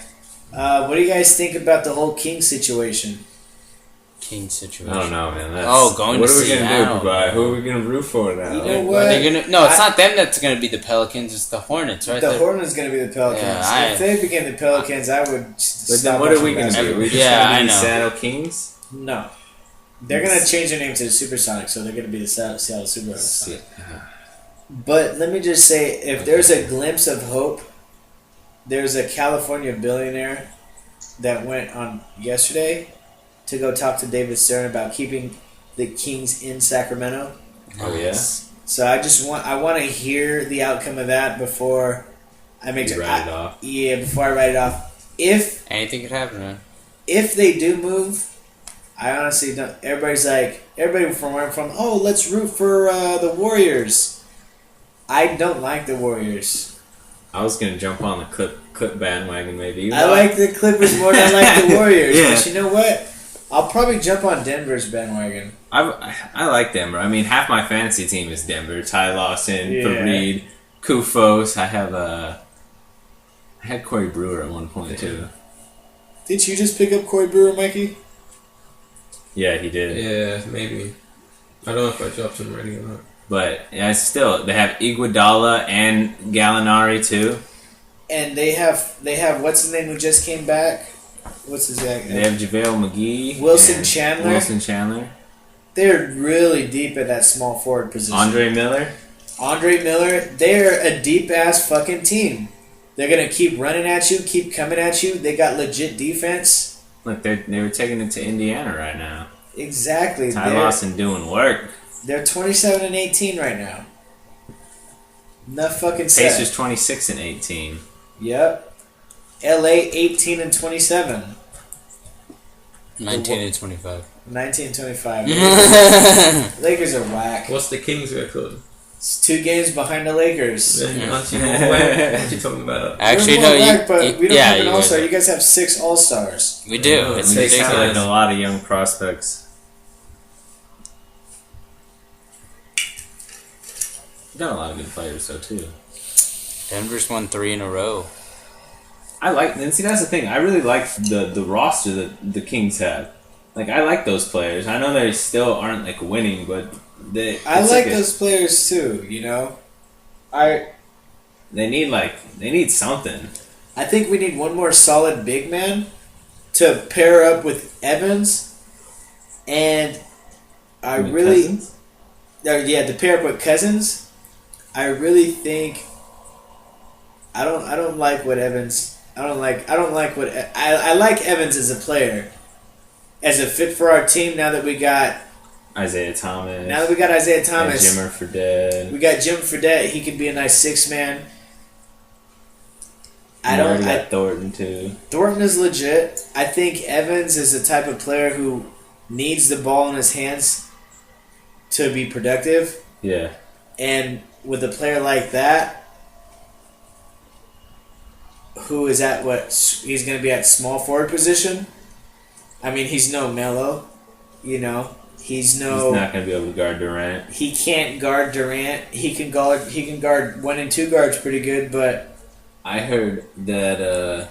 What do you guys think about the whole King situation? King situation. I don't know, man. Going what to are we Seattle. gonna do, Prabhat? Who are we gonna root for now? You know what? No, it's not them that's gonna be the Pelicans. It's the Hornets, right? The Hornets going to be the Pelicans. Yeah, if they became the Pelicans, I would. But then what are we gonna do? We just gonna be the Seattle Kings? No, they're going to change their name to the Supersonics, so they're going to be the Seattle Supersonics. But let me just say, if there's a glimpse of hope, there's a California billionaire that went on yesterday to go talk to David Stern about keeping the Kings in Sacramento. Oh yeah. So I want to hear the outcome of that before I make write it off. Yeah, before I write it off. If anything could happen, man. If they do move, I honestly don't. Everybody from where I'm from. Oh, let's root for the Warriors. I don't like the Warriors. I was gonna jump on the Clip bandwagon, maybe. I like the Clippers more than I like the Warriors. Yeah. But you know what? I'll probably jump on Denver's bandwagon. I like Denver. I mean, half my fantasy team is Denver. Ty Lawson, Fareed, Kufos. I had Corey Brewer at one point too. Did you just pick up Corey Brewer, Mikey? Yeah, he did. Yeah, maybe. I don't know if I dropped him already or not. But yeah, still they have Iguodala and Gallinari too. And they have what's his name who just came back? What's his name? They have JaVale McGee, Wilson Chandler. They're really deep at that small forward position. Andre Miller. They're a deep ass fucking team. They're gonna keep running at you, keep coming at you. They got legit defense. Look, they were taking it to Indiana right now. Exactly. Ty Lawson doing work. They're 27-18 right now. Enough fucking set. Pacers 26-18. Yep. LA 18-27. 19-25. 19-25. Lakers are whack. What's the Kings' record? It's 2 games behind the Lakers. Aren't you more whack? What you talking about? Actually, We're no. more whack, but we don't have an you all-star. guys You guys have 6 all-stars. We do. It's They ridiculous. sound like a lot of young prospects. Got a lot of good players though too. Denver's won 3 in a row. I like, and see that's the thing. I really like the roster that the Kings have. Like I like those players. I know they still aren't like winning, but I like those players too. You know, they need something. I think we need one more solid big man to pair up with Evans, and Cousins? To pair up with Cousins. I really think I don't like what Evans. I don't like what I like Evans as a player, as a fit for our team. Now that we got Isaiah Thomas. and Jimmer Fredette. we got Jim Fredette. He could be a nice 6-man. We already got Thornton too. Thornton is legit. I think Evans is the type of player who needs the ball in his hands to be productive. Yeah. And with a player like that, who is at he's going to be at small forward position. I mean, he's no Melo, you know. He's not going to be able to guard Durant. He can't guard Durant. He can guard 1 and 2 guards pretty good, but I heard that a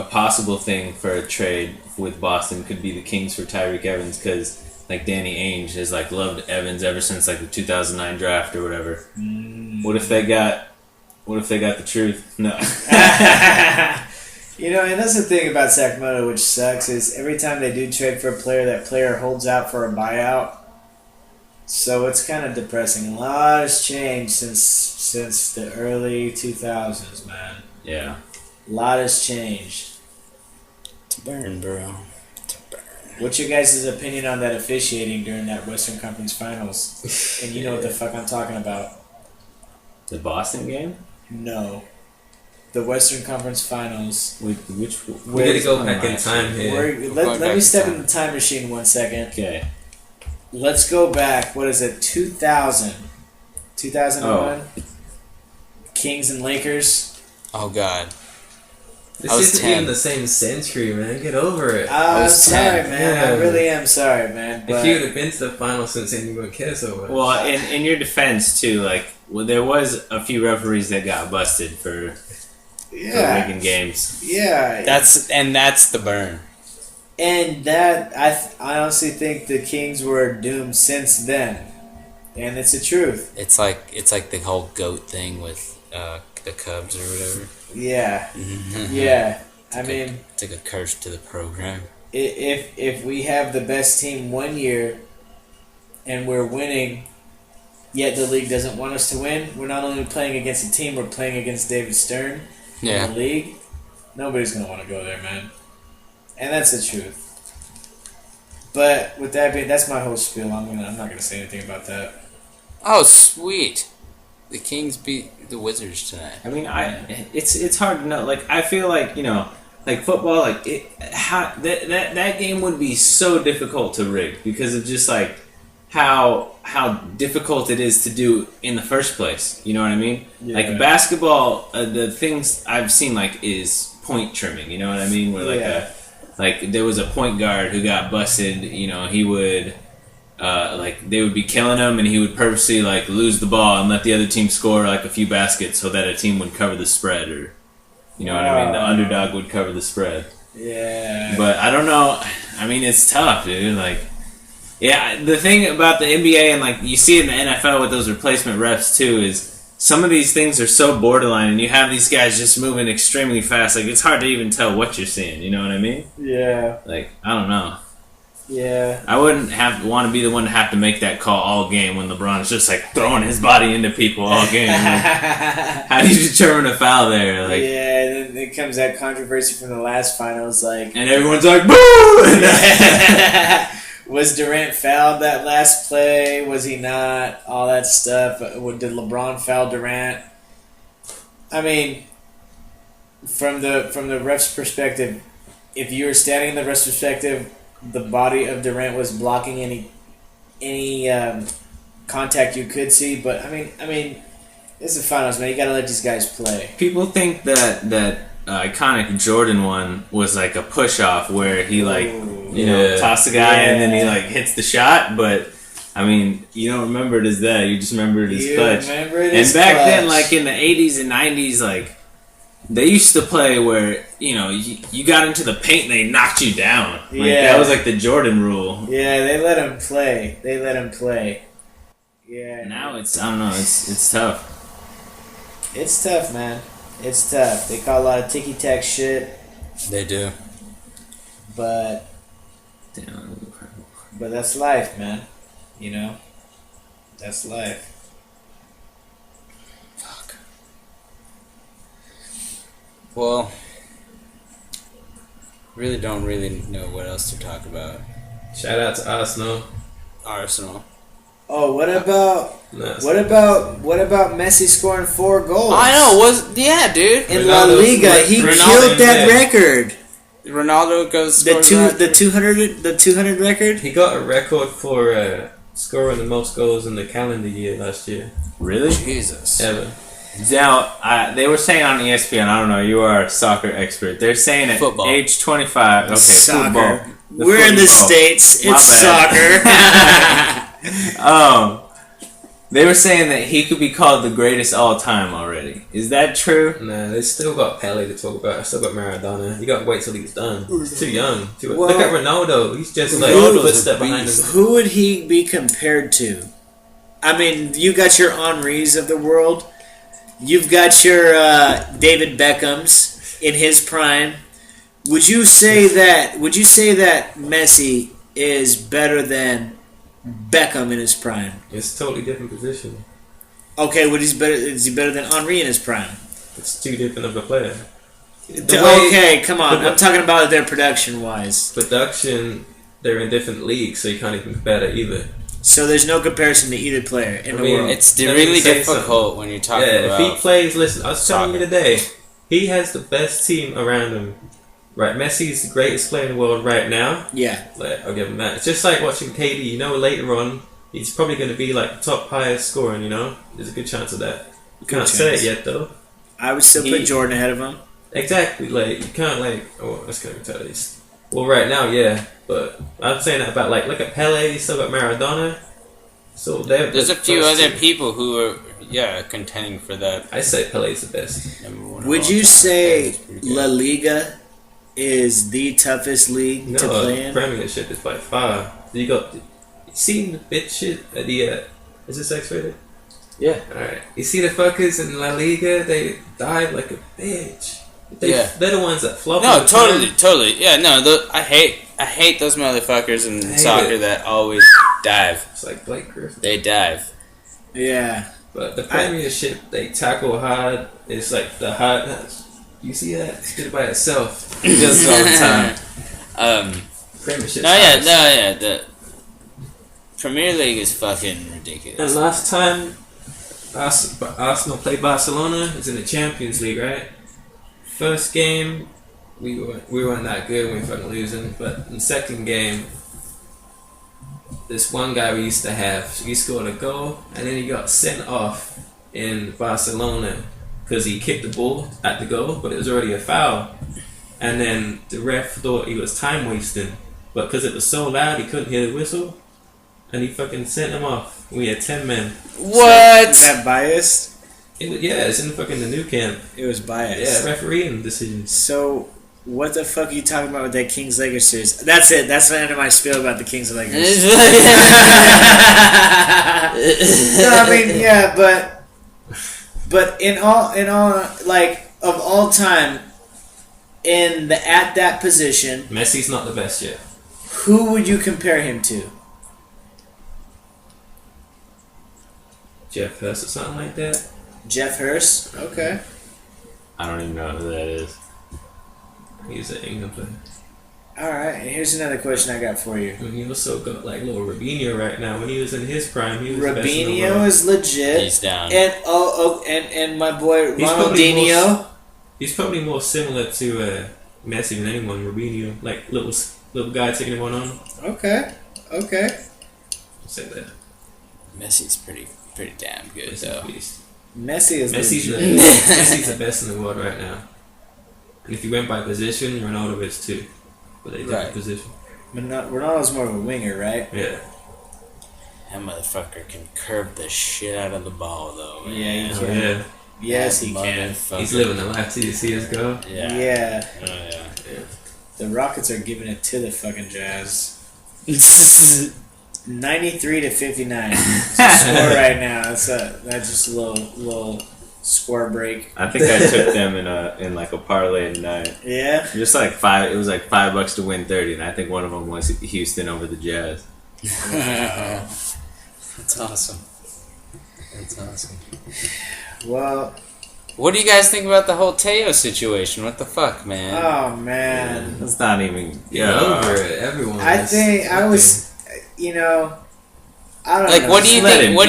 possible thing for a trade with Boston could be the Kings for Tyreek Evans because like Danny Ainge has like loved Evans ever since like the 2009 draft or whatever. What if they got the truth? No. You know, and that's the thing about Sacramento, which sucks, is every time they do trade for a player, that player holds out for a buyout. So it's kind of depressing. A lot has changed since the early 2000s, man. Yeah. A lot has changed. To burn, bro. What's your guys' opinion on that officiating during that Western Conference Finals? And you know what the fuck I'm talking about. The Boston game? No. the Western Conference Finals. Which We gotta go back in time here. Let me step in the time machine 1 second. Okay. Let's go back. What is it? 2000. 2001. Kings and Lakers. Oh God. This I was isn't 10. even the same century, man. Get over it. I'm was sorry, 10. man. I really am sorry, man. But If you would have been to the finals since then, you wouldn't care so much. Well, in your defense too, like there was a few referees that got busted for rigging games. Yeah. That's the burn. And that I honestly think the Kings were doomed since then, and it's the truth. It's like the whole GOAT thing with the Cubs or whatever. Yeah, yeah. I mean, it's like a curse to the program. If we have the best team 1 year, and we're winning, yet the league doesn't want us to win, we're not only playing against a team, we're playing against David Stern in the league. Nobody's gonna want to go there, man. And that's the truth. But with that being, that's my whole spiel. I'm not gonna say anything about that. Oh, sweet! The Kings beat the Wizards tonight. I mean, it's hard to know. Like, I feel like, like football, like that game would be so difficult to rig because of just like how difficult it is to do in the first place. You know what I mean? Yeah. Like basketball, the things I've seen like is point trimming. You know what I mean? Where like there was a point guard who got busted. He would. They would be killing him, and he would purposely like lose the ball and let the other team score like a few baskets so that a team would cover the spread, or what I mean. The underdog would cover the spread. Yeah. But I don't know. I mean, it's tough, dude. Like, yeah. The thing about the NBA and like you see it in the NFL with those replacement refs too is some of these things are so borderline, and you have these guys just moving extremely fast. Like it's hard to even tell what you're seeing. You know what I mean? Yeah. Like I don't know. Yeah. I wouldn't want to be the one to have to make that call all game when LeBron's just like throwing his body into people all game. Like, how do you determine a foul there? Like, yeah, and then it comes that controversy from the last finals, like, and everyone's like, "Boo!" Was Durant fouled that last play? Was he not? All that stuff. Did LeBron foul Durant? I mean, from the ref's perspective, if you were standing in the ref's perspective, the body of Durant was blocking any contact you could see. But I mean, it's the finals, man. You gotta let these guys play. People think that iconic Jordan one was like a push off where he like tossed the guy and then he like hits the shot, but. I mean, you don't remember it as that. You just remember it as clutch. And back then, like in the 80s and 90s, like they used to play where you got into the paint and they knocked you down. Like, that was like the Jordan rule. Yeah, they let him play. Yeah. Now it's I don't know. It's tough. It's tough, man. It's tough. They call a lot of ticky tack shit. They do. But that's life, man. That's life. Fuck. Well, really don't know what else to talk about. Shout out to Arsenal. Oh, what about Messi scoring 4 goals? I know. Dude. In La Liga, he killed that record. Ronaldo goes the 200 record. He got a record for scoring the most goals in the calendar year last year. Really? Jesus. Ever. Now, they were saying on ESPN, I don't know, you are a soccer expert. They're saying at football. age 25, okay, soccer. Football. We're in the States. It's soccer. They were saying that he could be called the greatest all time already. Is that true? Nah, they still got Pele to talk about. I still got Maradona. You got to wait till he's done. He's too young. Look at Ronaldo. He's just like a footstep behind him. Who would he be compared to? I mean, you got your Henrys of the world. You've got your David Beckhams in his prime. Would you say that Messi is better than Beckham in his prime? It's a totally different position. Okay, is he better than Henry in his prime? It's too different of a player. Okay, come on. I'm talking about their production-wise. Production, they're in different leagues, so you can't even compare that either. So there's no comparison to either player in the world. It's really difficult when you're talking about. If he plays, listen, I was telling you today, he has the best team around him. Right, Messi's the greatest player in the world right now. Yeah. Like, I'll give him that. It's just like watching KD. You know, later on, he's probably going to be like top highest scoring, you know? There's a good chance of that. You can't say it yet, though. I would still put Jordan ahead of him. Exactly. Like, you can't, like... Oh, that's going to be tough. Well, right now, yeah. But I'm saying that about, like, look at Pele. You still got Maradona. So there's a few other people who are, contending for that. I say Pele's the best. Would you say La Liga is the toughest league to play in? Premiership is by far. You seen the bitch shit at the is this X-rated? Yeah. Alright. You see the fuckers in La Liga, they dive like a bitch. They're the ones that flop. No, totally. Yeah, no, I hate those motherfuckers in soccer that always dive. It's like Blake Griffin. They dive. Yeah. But the Premiership, they tackle hard. It's like the hard. You see that? It's good by itself. It does it all the time. Premiership. The Premier League is fucking ridiculous. And last time Arsenal played Barcelona, it's in the Champions League, right? First game, we weren't that good. We were fucking losing. But in the second game, this one guy we used to have, he scored a goal, and then he got sent off in Barcelona because he kicked the ball at the goal, but it was already a foul. And then the ref thought he was time wasting, but because it was so loud, he couldn't hear the whistle, and he fucking sent him off. We had 10 men. What? So, is that biased? It's in fucking the new camp. It was biased. Yeah, refereeing decisions. So, what the fuck are you talking about with that Kings Lakers series? That's it. That's the end of my spiel about the Kings Lakers. No, I mean, yeah, but in all, like, of all time, at that position, Messi's not the best yet. Who would you compare him to? Jeff Hurst or something like that. Jeff Hurst? Okay. I don't even know who that is. He's an England player. Alright, and here's another question I got for you. And he also got like little Robinho right now. When he was in his prime, he was the best in the world. Robinho is legit. He's down. And my boy Ronaldinho. He's probably more similar to Messi than anyone. Robinho, like little guy taking one on. Okay. Say that. Messi's pretty damn good though. Messi's the best in the world right now. And if you went by position, Ronaldo is too. But they different position. Ronaldo's more of a winger, right? Yeah. That motherfucker can curve the shit out of the ball though. Man. Yeah, he can. Yeah. Yes, he can. He's living the life too. You see his go? Yeah. Oh yeah. The Rockets are giving it to the fucking Jazz. 93-59. It's the score right now. That's just a little score break. I think I took them in like a parlay tonight. Yeah. Just like $5. It was like $5 to win 30, and I think one of them was Houston over the Jazz. That's awesome. Well, what do you guys think about the whole Teo situation? What the fuck, man? oh man. It's not even. Over it. Everyone. I think I was. I don't know. Like, what do you think? What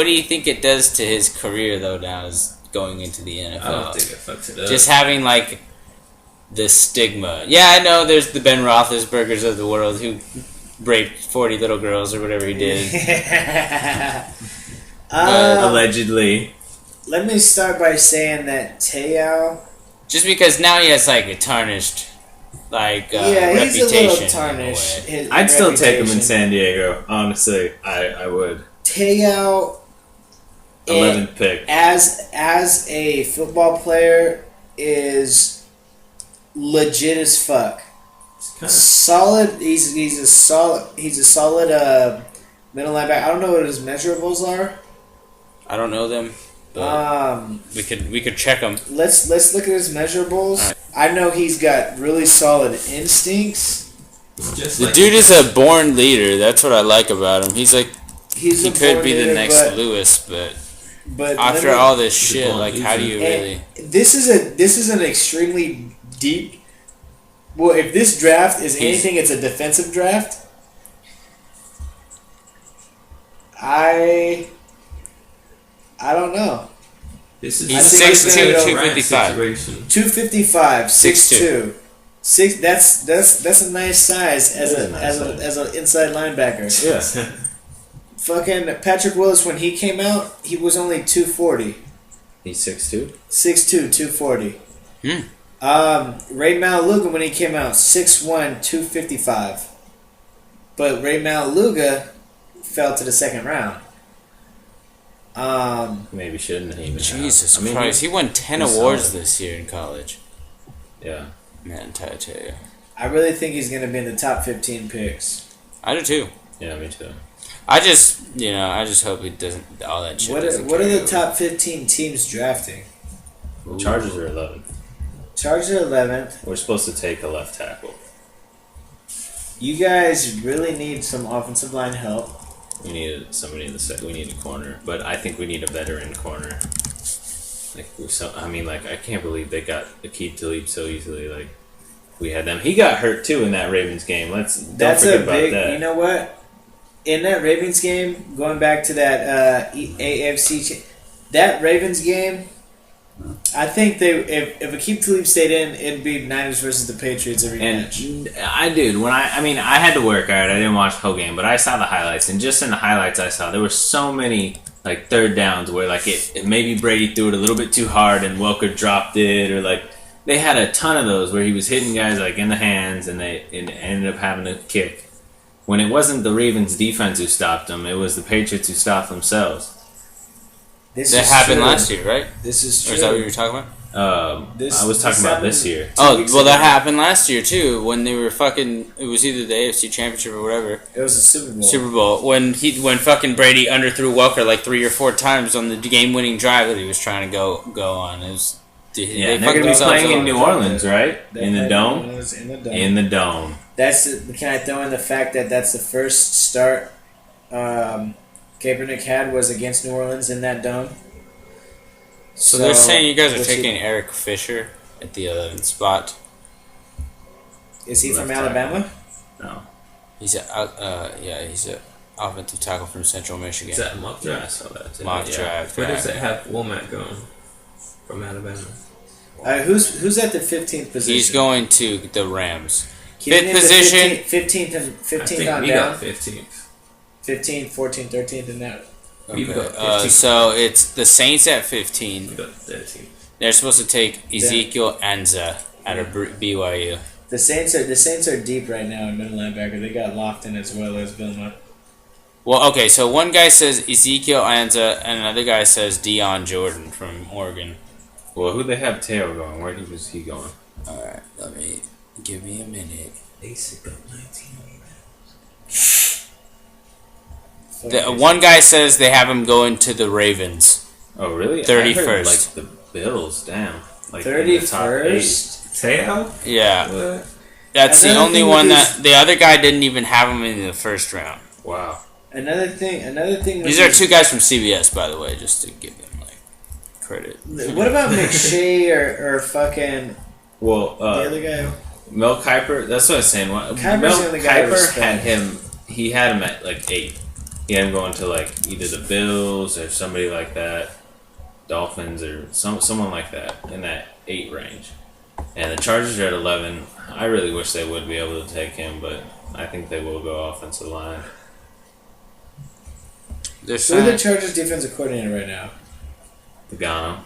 do you think it does to his career though? Now is going into the NFL. I don't think it fucks it up. Just having like the stigma. Yeah, I know. There's the Ben Roethlisbergers of the world who raped 40 little girls or whatever he did. Allegedly. Let me start by saying that Teo. Just because now he has like a tarnished. He's a little tarnished. I'd still take him in San Diego. Honestly, I would. Teo, 11th pick. As a football player, is legit as fuck. Solid. He's a solid middle linebacker. I don't know what his measurables are. I don't know them. But we could check them. Let's look at his measurables. Right. I know he's got really solid instincts. The dude is a born leader. That's what I like about him. He could be the next Lewis, but after all this shit, like, how do you really? This is an extremely deep. Well, if this draft is anything, it's a defensive draft. I don't know. This is He's the 6'2", Durant 255. situation. 255, 6'2". 6. That's a nice size as an inside linebacker. Yeah. Fucking Patrick Willis, when he came out, he was only 240. He's 6'2"? 6'2", 240. Ray Maluga, when he came out, 6'1", 255. But Ray Maluga fell to the second round. Maybe shouldn't he even Jesus have. Christ. He won 10 awards this year in college. Yeah. Man, I tell you. I really think he's going to be in the top 15 picks. I do too. Yeah, me too. I just hope he doesn't, all that shit doesn't What are carry the over. top 15 teams drafting? The Chargers are 11th. Chargers are 11th. We're supposed to take a left tackle. You guys really need some offensive line help. We needed somebody in the set. We need a corner, but I think we need a veteran corner. I can't believe they got Aqib Talib so easily. Like, we had them. He got hurt too in that Ravens game. Don't forget about that. You know what? In that Ravens game, going back to that AFC, that Ravens game, I think if Aqib Talib stayed in, it'd be Niners versus the Patriots every match. I had to work. All right, I didn't watch the whole game, but I saw the highlights, and just in the highlights I saw, there were so many like third downs where like it maybe Brady threw it a little bit too hard and Welker dropped it, or like they had a ton of those where he was hitting guys like in the hands and they ended up having to kick. When it wasn't the Ravens defense who stopped them, it was the Patriots who stopped themselves. That happened last year, right? This is Or true. is that what you were talking about? I was talking about this year. That happened last year too. When they were fucking, it was either the AFC Championship or whatever. It was a Super Bowl. Super Bowl when fucking Brady underthrew Welker like 3 or 4 times on the game-winning drive that he was trying to go on. It was, they're going to be playing in New Orleans, right? In the dome. In the dome. Can I throw in the fact that that's the first start Kaepernick had was against New Orleans in that dome? So they're saying you guys are taking Eric Fisher at the 11th spot. Is he from Alabama? No. He's he's a offensive tackle from Central Michigan. Is that a mock draft? Yeah, I saw that too. Mock draft. Where does it have Womack going from Alabama? Who's at the 15th position? He's going to the Rams. Can you 5th name the position. 15th and I 15th think on we down. got 15th. 15th, 14th, 13th, and that. We've Okay. got 15th. So it's the Saints at We 15. got 13th. They're supposed to take Ezekiel Anza out of BYU. The Saints are deep right now in middle linebacker. They got Lofton as well as Vilma. Well, okay, so one guy says Ezekiel Anza, and another guy says Deion Jordan from Oregon. Well, who they have Teo going? Where was he going? Alright, give me a minute. Basic of 19. One guy says they have him going to the Ravens. Oh, really? 31st. I heard, like the Bills, damn. Like 31st? Teo? Yeah. What? That's the Another only thing one with that the other guy didn't even have him in the first round. Wow. Another thing. These are 2 guys from CBS, by the way, just to give them like credit. What about McShay or fucking Well, the other guy? Mel Kiper, that's what I was saying. Kiper's Mel the only guy I Kiper respect. he had him at like 8. He had him going to like either the Bills or somebody like that, Dolphins or someone like that in that 8 range. And the Chargers are at 11. I really wish they would be able to take him, but I think they will go offensive line. Who's the Chargers defensive coordinator right now? Pagano.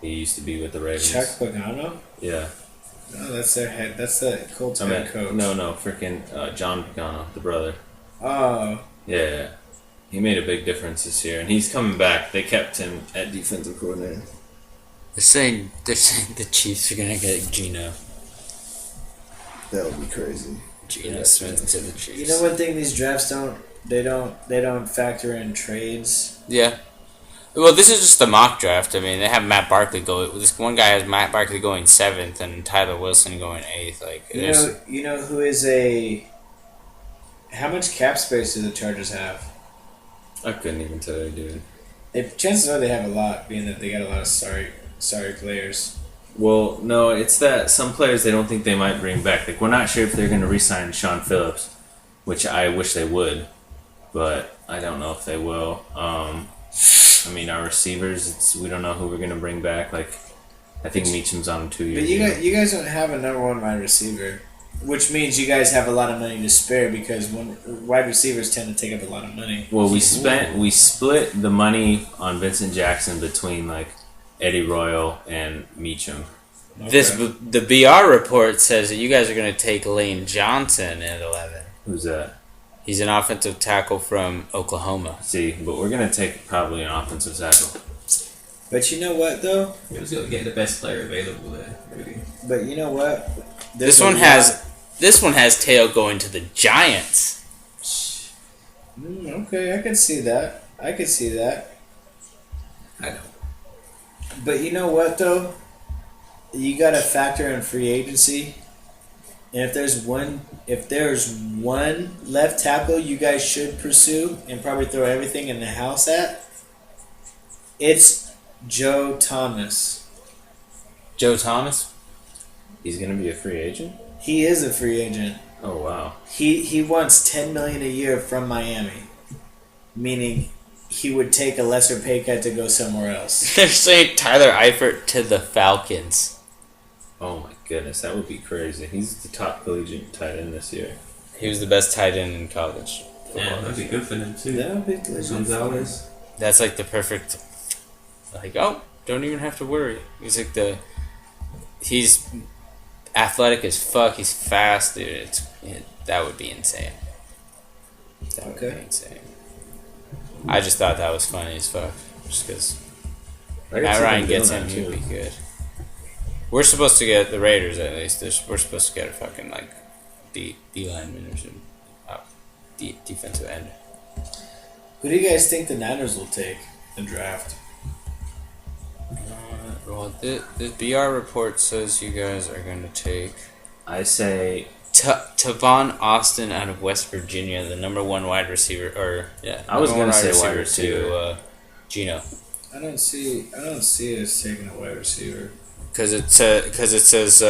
He used to be with the Ravens. Chuck Pagano? Yeah. No, that's their head. That's the Colts head coach. No, freaking John Pagano, the brother. Oh. Yeah. He made a big difference this year, and he's coming back. They kept him at defensive coordinator. They're saying the Chiefs are gonna get Geno That would be crazy. Smith to the Chiefs. You know one thing these drafts don't factor in trades. Yeah. Well, this is just the mock draft. I mean, they have Matt Barkley go. This one guy has Matt Barkley going 7th and Tyler Wilson going 8th. Like, You know who is a. How much cap space do the Chargers have? I couldn't even tell you, dude. Chances are they have a lot, being that they got a lot of sorry players. Well, no, it's that some players they don't think they might bring back. Like, we're not sure if they're going to re-sign Sean Phillips, which I wish they would, but I don't know if they will. I mean, our receivers, we don't know who we're going to bring back. Like, I think Meacham's on 2 years. But you guys don't have a number one wide receiver, which means you guys have a lot of money to spare because wide receivers tend to take up a lot of money. Well, we split the money on Vincent Jackson between like Eddie Royal and Meacham. Okay. The BR report says that you guys are going to take Lane Johnson at 11. Who's that? He's an offensive tackle from Oklahoma. See, but we're going to take probably an offensive tackle. But you know what, though? We're just gonna get the best player available there. Really. But you know what? This one has tail going to the Giants. Okay, I can see that. I know. But you know what, though? You got to factor in free agency. And if there's one left tackle you guys should pursue and probably throw everything in the house at, it's Joe Thomas. Joe Thomas? He's going to be a free agent? He is a free agent. Oh, wow. He wants $10 million a year from Miami, meaning he would take a lesser pay cut to go somewhere else. They're saying Tyler Eifert to the Falcons. Oh, my goodness. That would be crazy. He's the top collegiate tight end this year. He was the best tight end in college. Yeah, that'd be good for them too. That would be good. Gonzalez. That's like the perfect. Like, oh, don't even have to worry. He's like he's athletic as fuck. He's fast, dude. That would be insane. That would be insane. I just thought that was funny as fuck. Just because Matt Ryan gets him, he'd be good. We're supposed to get the Raiders at least. We're supposed to get a fucking like D lineman or some defensive end. Who do you guys think the Niners will take in the draft? Well, the BR report says you guys are going to take. I say Tavon Austin out of West Virginia, the number one wide receiver. I was going to say wide receiver. To Gino. I don't see us taking a wide receiver. Because it says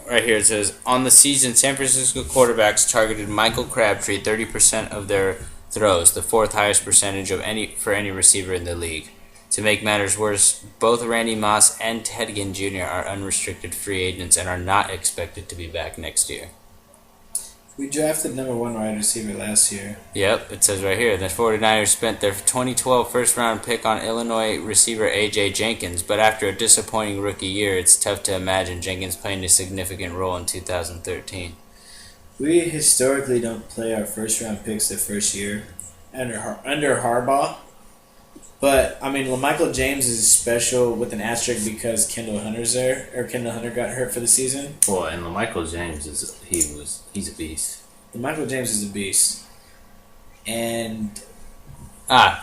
right here, it says, on the season, San Francisco quarterbacks targeted Michael Crabtree 30% of their throws, the fourth highest percentage for any receiver in the league. To make matters worse, both Randy Moss and Ted Ginn Jr. are unrestricted free agents and are not expected to be back next year. We drafted number one wide receiver last year. Yep, it says right here. The 49ers spent their 2012 first-round pick on Illinois receiver A.J. Jenkins, but after a disappointing rookie year, it's tough to imagine Jenkins playing a significant role in 2013. We historically don't play our first-round picks the first year under Harbaugh. But, I mean, LaMichael James is special with an asterisk because Kendall Hunter got hurt for the season. Well, and LaMichael James, he's a beast. LaMichael James is a beast. And...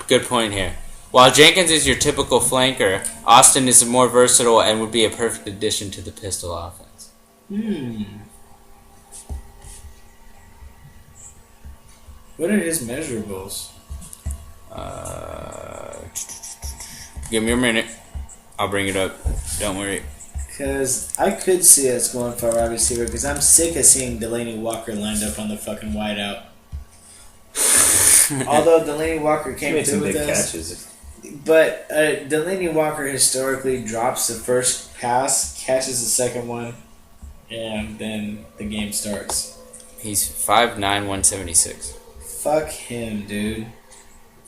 good point here. While Jenkins is your typical flanker, Austin is more versatile and would be a perfect addition to the pistol offense. What are his measurables? Give me a minute. I'll bring it up. Don't worry. Because I could see us going for a wide receiver because I'm sick of seeing Delaney Walker lined up on the fucking wideout. Although Delaney Walker came through with us. Catches. But Delaney Walker historically drops the first pass, catches the second one, and then the game starts. He's 5'9", 176. Fuck him, dude.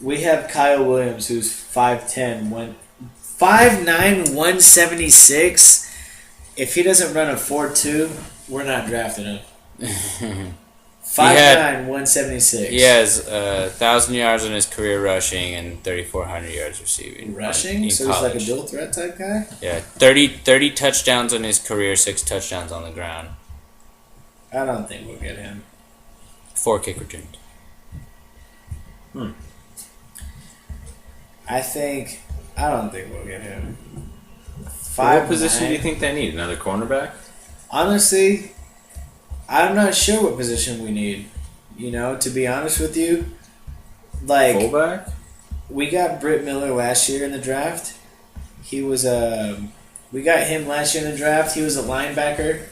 We have Kyle Williams, who's 5'10", 5'9", 176. If he doesn't run a 4.2, we're not drafting him. 5'9", 176. He has 1,000 yards in his career rushing and 3,400 yards receiving. Rushing? So he's like a dual threat type guy? Yeah, 30 touchdowns in his career, 6 touchdowns on the ground. I don't think we'll get him. 4 kick returns. I don't think we'll get him. What position do you think they need? Another cornerback? Honestly, I'm not sure what position we need. To be honest with you. Like, fullback? We got Britt Miller last year in the draft. He was we got him last year in the draft. He was a linebacker.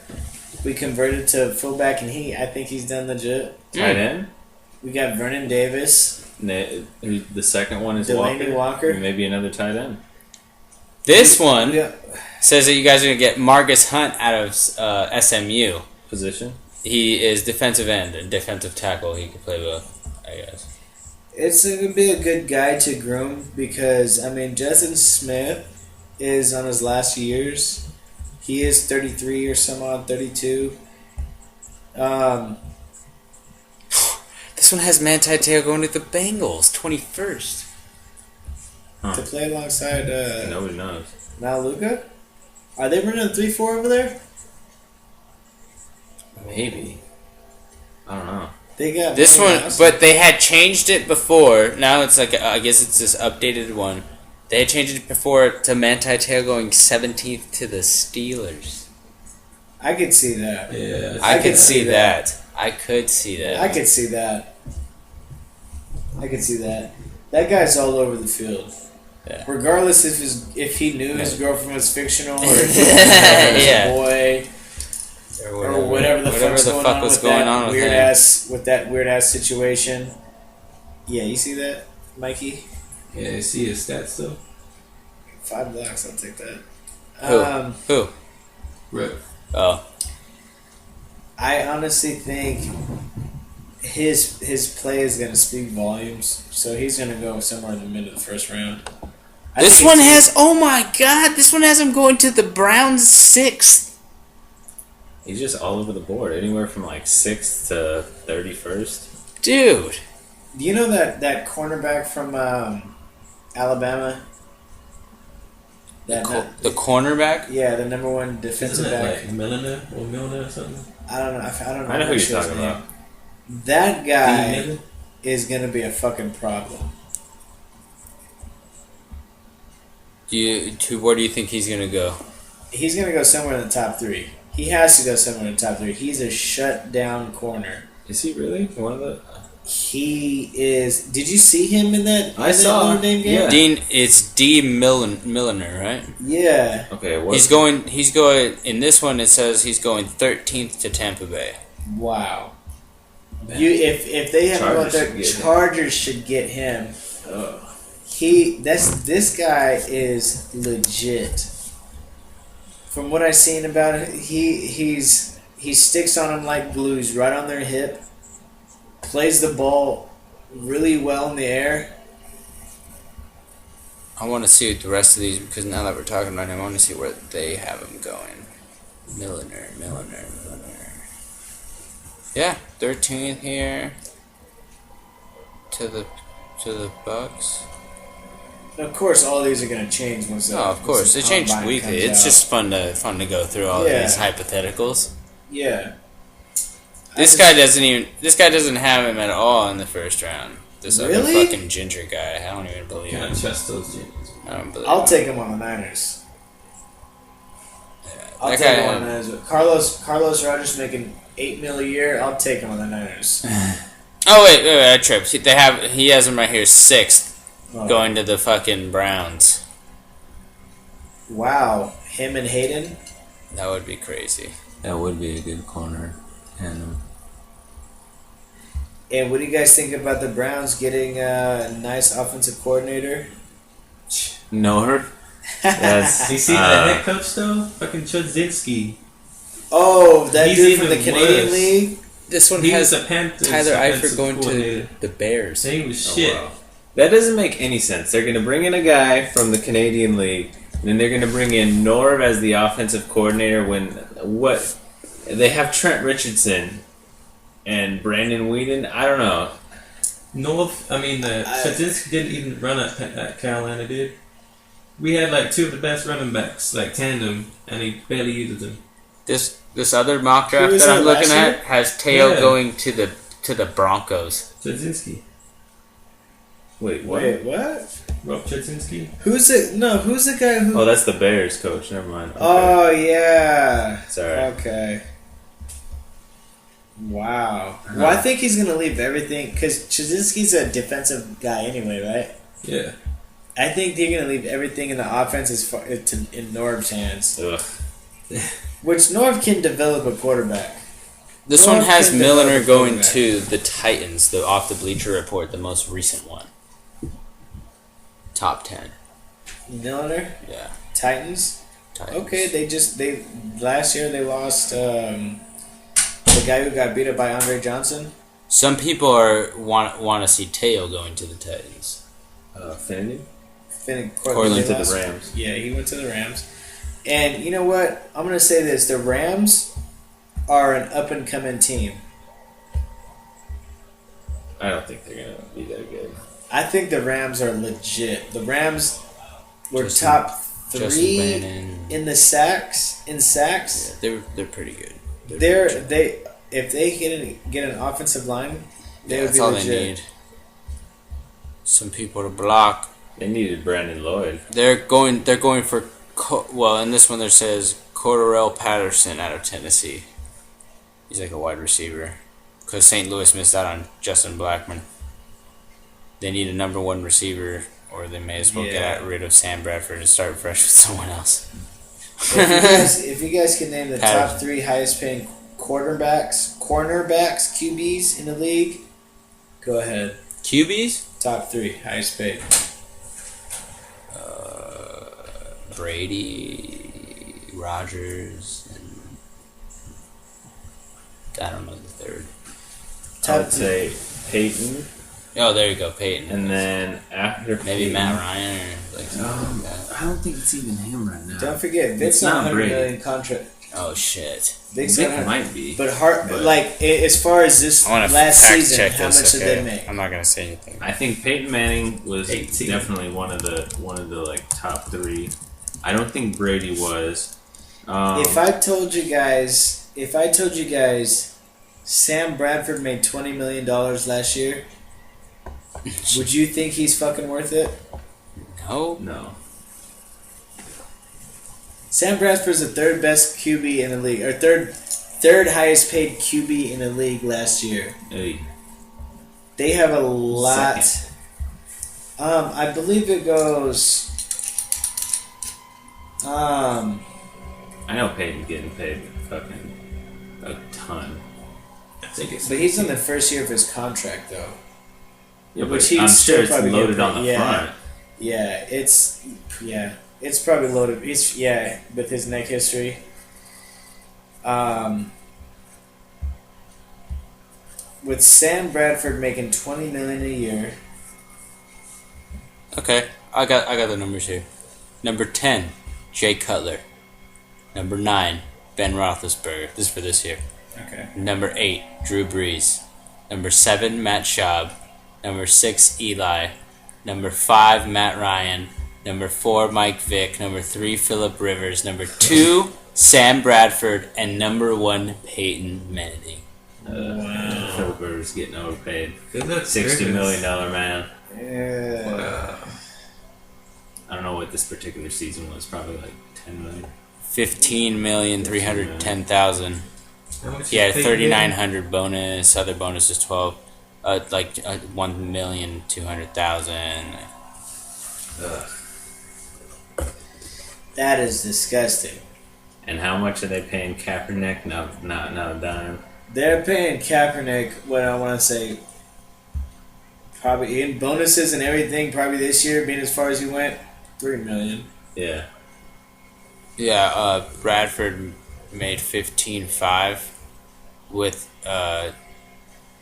We converted to fullback, and I think he's done legit. Tight end? We got Vernon Davis. The second one is Delaney Walker. Maybe another tight end. This one Yeah. says that you guys are going to get Marcus Hunt out of SMU. Position. He is defensive end and defensive tackle. He could play both, I guess. It's going to be a good guy to groom because, I mean, Justin Smith is on his last years. He is 33 or some odd, 32. This one has Manti Te'o going to the Bengals, 21st. To play alongside Nobody knows. Maluka? Are they running a 3-4 over there? Maybe. I don't know. They got This Manny one, Mouse. but they had changed it before. Now it's like, I guess it's this updated one. They had changed it before to Manti Te'o going 17th to the Steelers. I could see that. Yeah. I could see that. I could see that. I could see that. I could see that. That guy's all over the field. Yeah. Regardless if he knew his girlfriend was fictional or if he Yeah. was a boy or whatever the fuck was going on with that weird ass situation. Yeah, you see that, Mikey? Yeah, you see his stats though. 5 blocks, I'll take that. Who? Rip. Oh. I honestly think his play is going to speak volumes, so he's going to go somewhere in the middle of the first round. This one has, oh my god, this one has him going to the Browns 6th. He's just all over the board. Anywhere from like 6th to 31st. Dude. Do you know that cornerback from Alabama? The cornerback? Yeah, the number 1 defensive Isn't back. that like Milner or Milner or something? I don't know. I don't know. I know who his you're talking name. about. That guy Milner? is going to be a fucking problem. Where do you think he's going to go? He's going to go somewhere in the top 3. He has to go somewhere in the top 3. He's a shut-down corner. Is he really one of the? He is. Did you see him in that? I saw. Notre Dame game? Yeah. It's D. Milliner, right? Yeah. Okay. What? He's going, in this one it says he's going 13th to Tampa Bay. Wow. If they have Chargers there, should get him. Chargers should get him. Oh. This guy is legit. From what I've seen about it, he sticks on them like glue. He's right on their hip. Plays the ball really well in the air. I want to see the rest of these because now that we're talking about him, I want to see where they have him going. Milliner. Yeah, 13th here to the Bucks. And of course, all these are going to change once. Of course, they change weekly. It's just fun to go through all these hypotheticals. Yeah. This guy doesn't have him at all in the first round. This other Really? fucking ginger guy. I don't even believe Can't him. trust those geniuses. I don't believe I'll him. take him on the Niners. I'll That take him guy- on the Niners. Carlos Rogers making $8 million a year. I'll take him on the Niners. Oh wait, I tripped. He has him right here 6th, Oh. going to the fucking Browns. Wow, him and Hayden. That would be crazy. That would be a good corner. And And what do you guys think about the Browns getting a nice offensive coordinator? know her. That's You see that head coach though? Fucking Chudzinski. Oh, that He's dude from the even Canadian worse. League. This one He has was a Panthers Tyler Eifert offensive going to coordinator. the Bears. He was shit. wow. That doesn't make any sense. They're going to bring in a guy from the Canadian League, and then they're going to bring in Norv as the offensive coordinator. What they have Trent Richardson and Brandon Whedon. I don't know. Chudzinski didn't even run at Carolina, did. We had like 2 of the best running backs, like tandem, and he barely used them. This other mock draft Who was that I'm that looking last at has Teo Yeah. going to the Broncos. Chudzinski. Wait, what? Wait, what? Rob Chudzinski. Who's the guy who? Oh, that's the Bears coach. Never mind. Okay. Oh yeah. Sorry. Okay. Wow. Well, I think he's gonna leave everything because Chudzinski's a defensive guy anyway, right? Yeah. I think they're gonna leave everything in the offense in Norv's hands, Ugh. which Norv can develop a quarterback. This one has Milner going to the Titans, the off the Bleacher Report, the most recent one. Top 10. Milner? Yeah. Titans? Titans. Okay, last year they lost the guy who got beat up by Andre Johnson. Some people want to see Teo going to the Titans. Finnegan? Courtland to the Rams. Yeah, he went to the Rams. And you know what? I'm going to say this. The Rams are an up-and-coming team. I don't think they're going to be that good. I think the Rams are legit. The Rams were Justin- top Justin 3 Bannon. in the sacks. Yeah, they're pretty good. If they get an offensive line, they would that's be all legit. they need. Some people to block. They needed Brandon Lloyd. They're going for in this one there says Cordarrelle Patterson out of Tennessee. He's like a wide receiver because St. Louis missed out on Justin Blackmon. They need a number 1 receiver, or they may as well get rid of Sam Bradford and start fresh with someone else. If you guys can name the Patterson. top 3 highest paying cornerbacks, QBs in the league, go ahead. QBs? Top 3 highest paid. Brady, Rodgers, and I don't know the third. I would say Peyton, Oh, there you go, Peyton. and then after Maybe Peyton, Matt Ryan or like something like that. I don't think it's even him right now. Don't forget, Vic's It's on not $100 Brady. million contract. Oh shit! Vic's Vic on 100 might be. But But- as far as this I want to last fact season, check how this. much did Okay, they make? I'm not gonna say anything. I think Peyton Manning was 18. definitely one of the like top 3. I don't think Brady was. If I told you guys, Sam Bradford made $20 million last year, would you think he's fucking worth it? No. Sam Bradford's the 3rd best QB in the league, or third highest paid QB in the league last year. Hey, They have a lot. Second. I believe it goes. I know Peyton's getting paid fucking a ton. I think it's. But he's in the first year of his contract, though. Yeah, Which but he's I'm still sure it's probably loaded getting on the paid. front. It's probably loaded. With his neck history. With Sam Bradford making $20 million a year. Okay, I got the numbers here. Number 10, Jay Cutler. Number 9, Ben Roethlisberger. This is for this year. Okay. Number 8, Drew Brees. Number 7, Matt Schaub. Number 6, Eli. Number 5, Matt Ryan. Number 4, Mike Vick. Number 3, Phillip Rivers. Number 2, Sam Bradford. And number 1, Peyton Manning. Wow. Philip Rivers getting overpaid. Good luck, $60 million man. Yeah. Wow. I don't know what this particular season was. Probably like 10 million. 15,310,000. How much Yeah, is Peyton 3,900 bonus. Other bonus is 12. 1,200,000. That is disgusting. And how much are they paying Kaepernick? Not a dime. They're paying Kaepernick what I want to say. Probably in bonuses and everything. Probably this year, being as far as he went, $3 million. Yeah. Yeah, Bradford made 15.5 with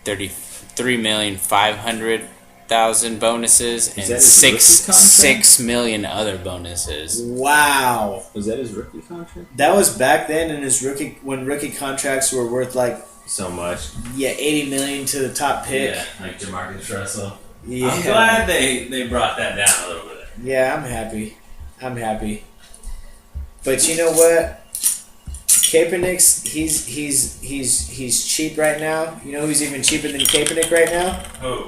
33,500,000 bonuses and that his rookie contract? 6 million other bonuses. Wow. Was that his rookie contract? That was back then in his when rookie contracts were worth like So much. $80 million to the top pick. Yeah, like Jamarcus Russell. Yeah. I'm glad they brought that down a little bit. Yeah, I'm happy. But you know what? Kaepernick's he's cheap right now. You know who's even cheaper than Kaepernick right now? Who?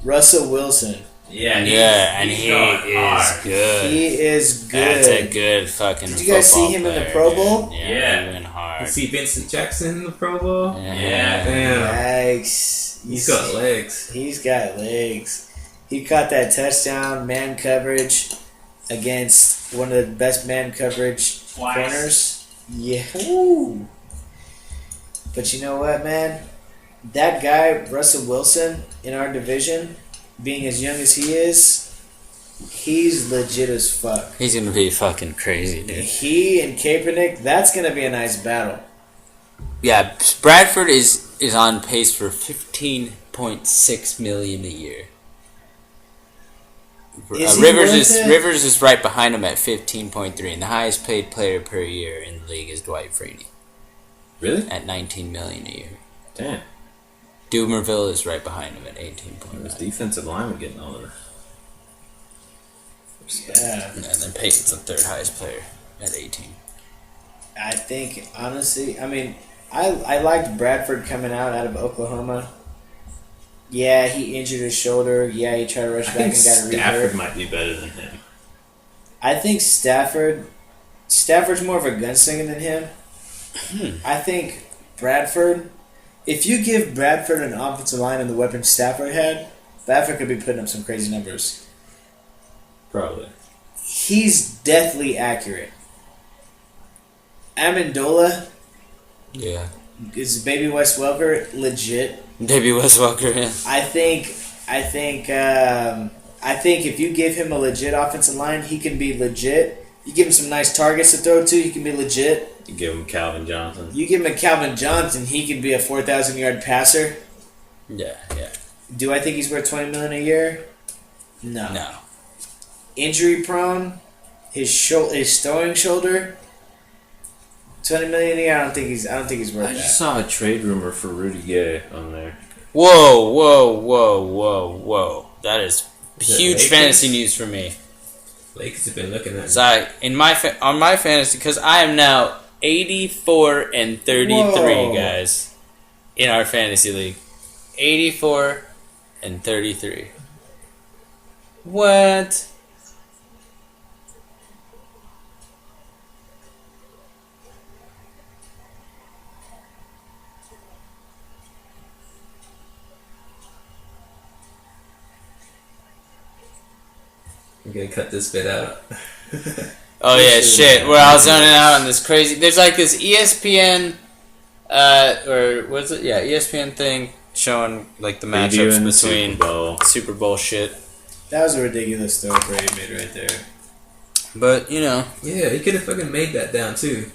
Russell Wilson. Yeah, And he's he going is hard. good. He is good. That's a good fucking Did you guys see football him in the player, Pro Bowl? dude. Yeah. He went hard. You see Vincent Jackson in the Pro Bowl? Yeah. Damn. Yikes. He's got legs. He's got legs. He caught that touchdown man coverage against one of the best man coverage Twice. corners. Yeah. Woo. But you know what, man? That guy, Russell Wilson, in our division, being as young as he is, he's legit as fuck. He's gonna be fucking crazy, dude. He and Kaepernick, that's gonna be a nice battle. Yeah, Bradford is on pace for $15.6 million a year. Is he Rivers worth is it? Rivers is right behind him at 15.3, and the highest paid player per year in the league is Dwight Freeney Really? at $19 million a year. Damn. Dumerville is right behind him at His 18.9. defensive line was getting all of it. Yeah. And then Peyton's the third highest player at 18. I think, honestly, I mean, I liked Bradford coming out of Oklahoma. Yeah, he injured his shoulder. Yeah, he tried to rush I back think and got a Stafford rehab. might be better than him. I think Stafford's more of a gunslinger than him. I think Bradford, if you give Bradford an offensive line and the weapon Stafford had, Bradford could be putting up some crazy numbers. Probably. He's deathly accurate. Amendola Yeah. is Baby Wes Welker legit. Baby Wes Welker, yeah. I think if you give him a legit offensive line, he can be legit. You give him some nice targets to throw to, he can be legit. You give him Calvin Johnson. You give him a Calvin Johnson, he can be a 4,000-yard passer. Yeah, yeah. Do I think he's worth $20 million a year? No. No. Injury prone, his throwing shoulder. $20 million a year. I don't think he's worth I that. just saw a trade rumor for Rudy Gay on there. Whoa. That is Is it huge Lakers? fantasy news for me. Lakers have been looking at So on my fantasy, because I am now 84 and 33, Whoa. guys, in our fantasy league. 84 and 33. What? I'm gonna cut this bit out. Oh yeah, shit. Where I was zoning out on this crazy. There's like this ESPN, or what's it? Yeah, ESPN thing showing like the matchups Previewing the between Super Bowl. Super Bowl shit. That was a ridiculous throw Brady made right there. But you know, Yeah, he could have fucking made that down too.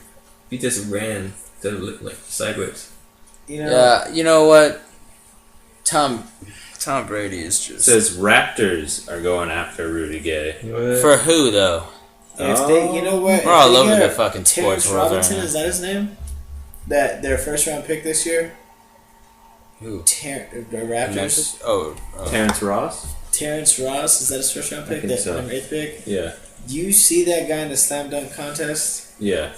He just ran to like sideways. You know, yeah, you know what? Tom Brady is It just says Raptors are going after Rudy Gay. for who though? if they, you know what? We're all if they over get the fucking Terrence sports world right Robinson, now. is that his name? That their first round pick this year. Who? The Raptors. Memphis? Oh. Terrence Ross? Terrence Ross, is that his first round I pick? think That so. number 8th pick. Yeah. You see that guy in the slam dunk contest? Yeah.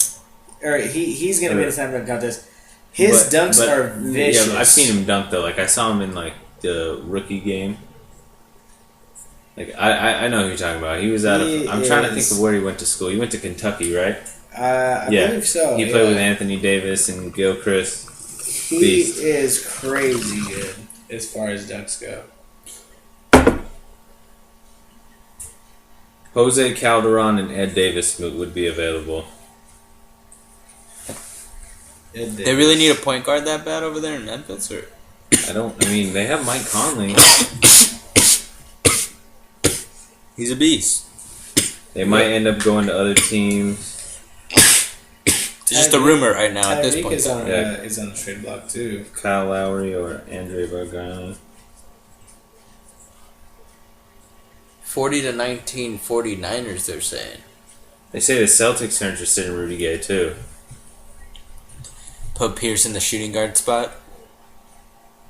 Or he's gonna be in the slam dunk contest. His dunks are vicious. Yeah, I've seen him dunk though. Like I saw him in like the rookie game. Like I know who you're talking about. He was out of. I'm trying to think of where he went to school. He went to Kentucky, right? I Yeah. believe so. He played with Anthony Davis and Gilchrist. He Beast. is crazy good as far as dunks go. Jose Calderon and Ed Davis would be available. They really need a point guard that bad over there in Memphis, or I mean, they have Mike Conley. he's a beast. They might end up going to other teams. It's just a rumor right now at this Tyreek point. is on, Yeah. is on the trade block too. Kyle Lowry or Andre Bargana. 40-19 49ers, they're saying. They say the Celtics are interested in Rudy Gay too. Put Pierce in the shooting guard spot.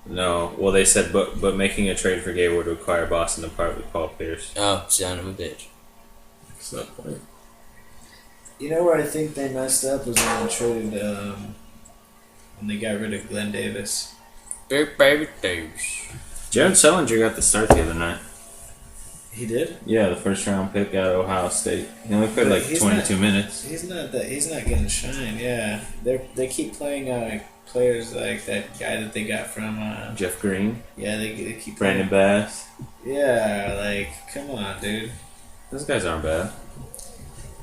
No, well they said, but making a trade for Gay would require Boston to part with Paul Pierce. Oh, son of a bitch. That's no point. You know where I think they messed up was when they traded when they got rid of Glenn Davis. Big baby Davis. Jared Sullinger got the start the other night. He did. Yeah, the first round pick out of Ohio State. He only played But like he's 22 minutes. He's not getting shine. Yeah, they keep playing players like that guy that they got from. Jeff Green, Yeah, they keep Brandon playing. Bass. Yeah, like come on, dude. Those guys aren't bad.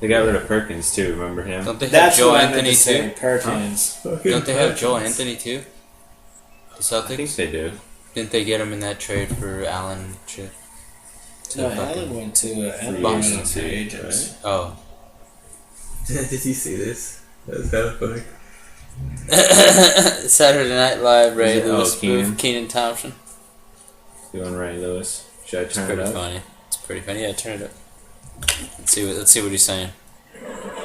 They got rid of Perkins too. Remember him? Don't they have That's Joe what I meant Anthony to say, too? Perkins. Don't they have Joe Anthony too? The Celtics? I think they do. Didn't they get him in that trade for Allen? Shit. No, Allen went to Boston free agents. Right? Oh. Did you see this? That's kind of funny. Saturday Night Live, Ray Is it- Lewis, oh, Keenan. Keenan Thompson. Doing Ray Lewis. Should I It's turn it pretty up? funny. It's pretty funny. Yeah, turn it up. Let's see what he's saying.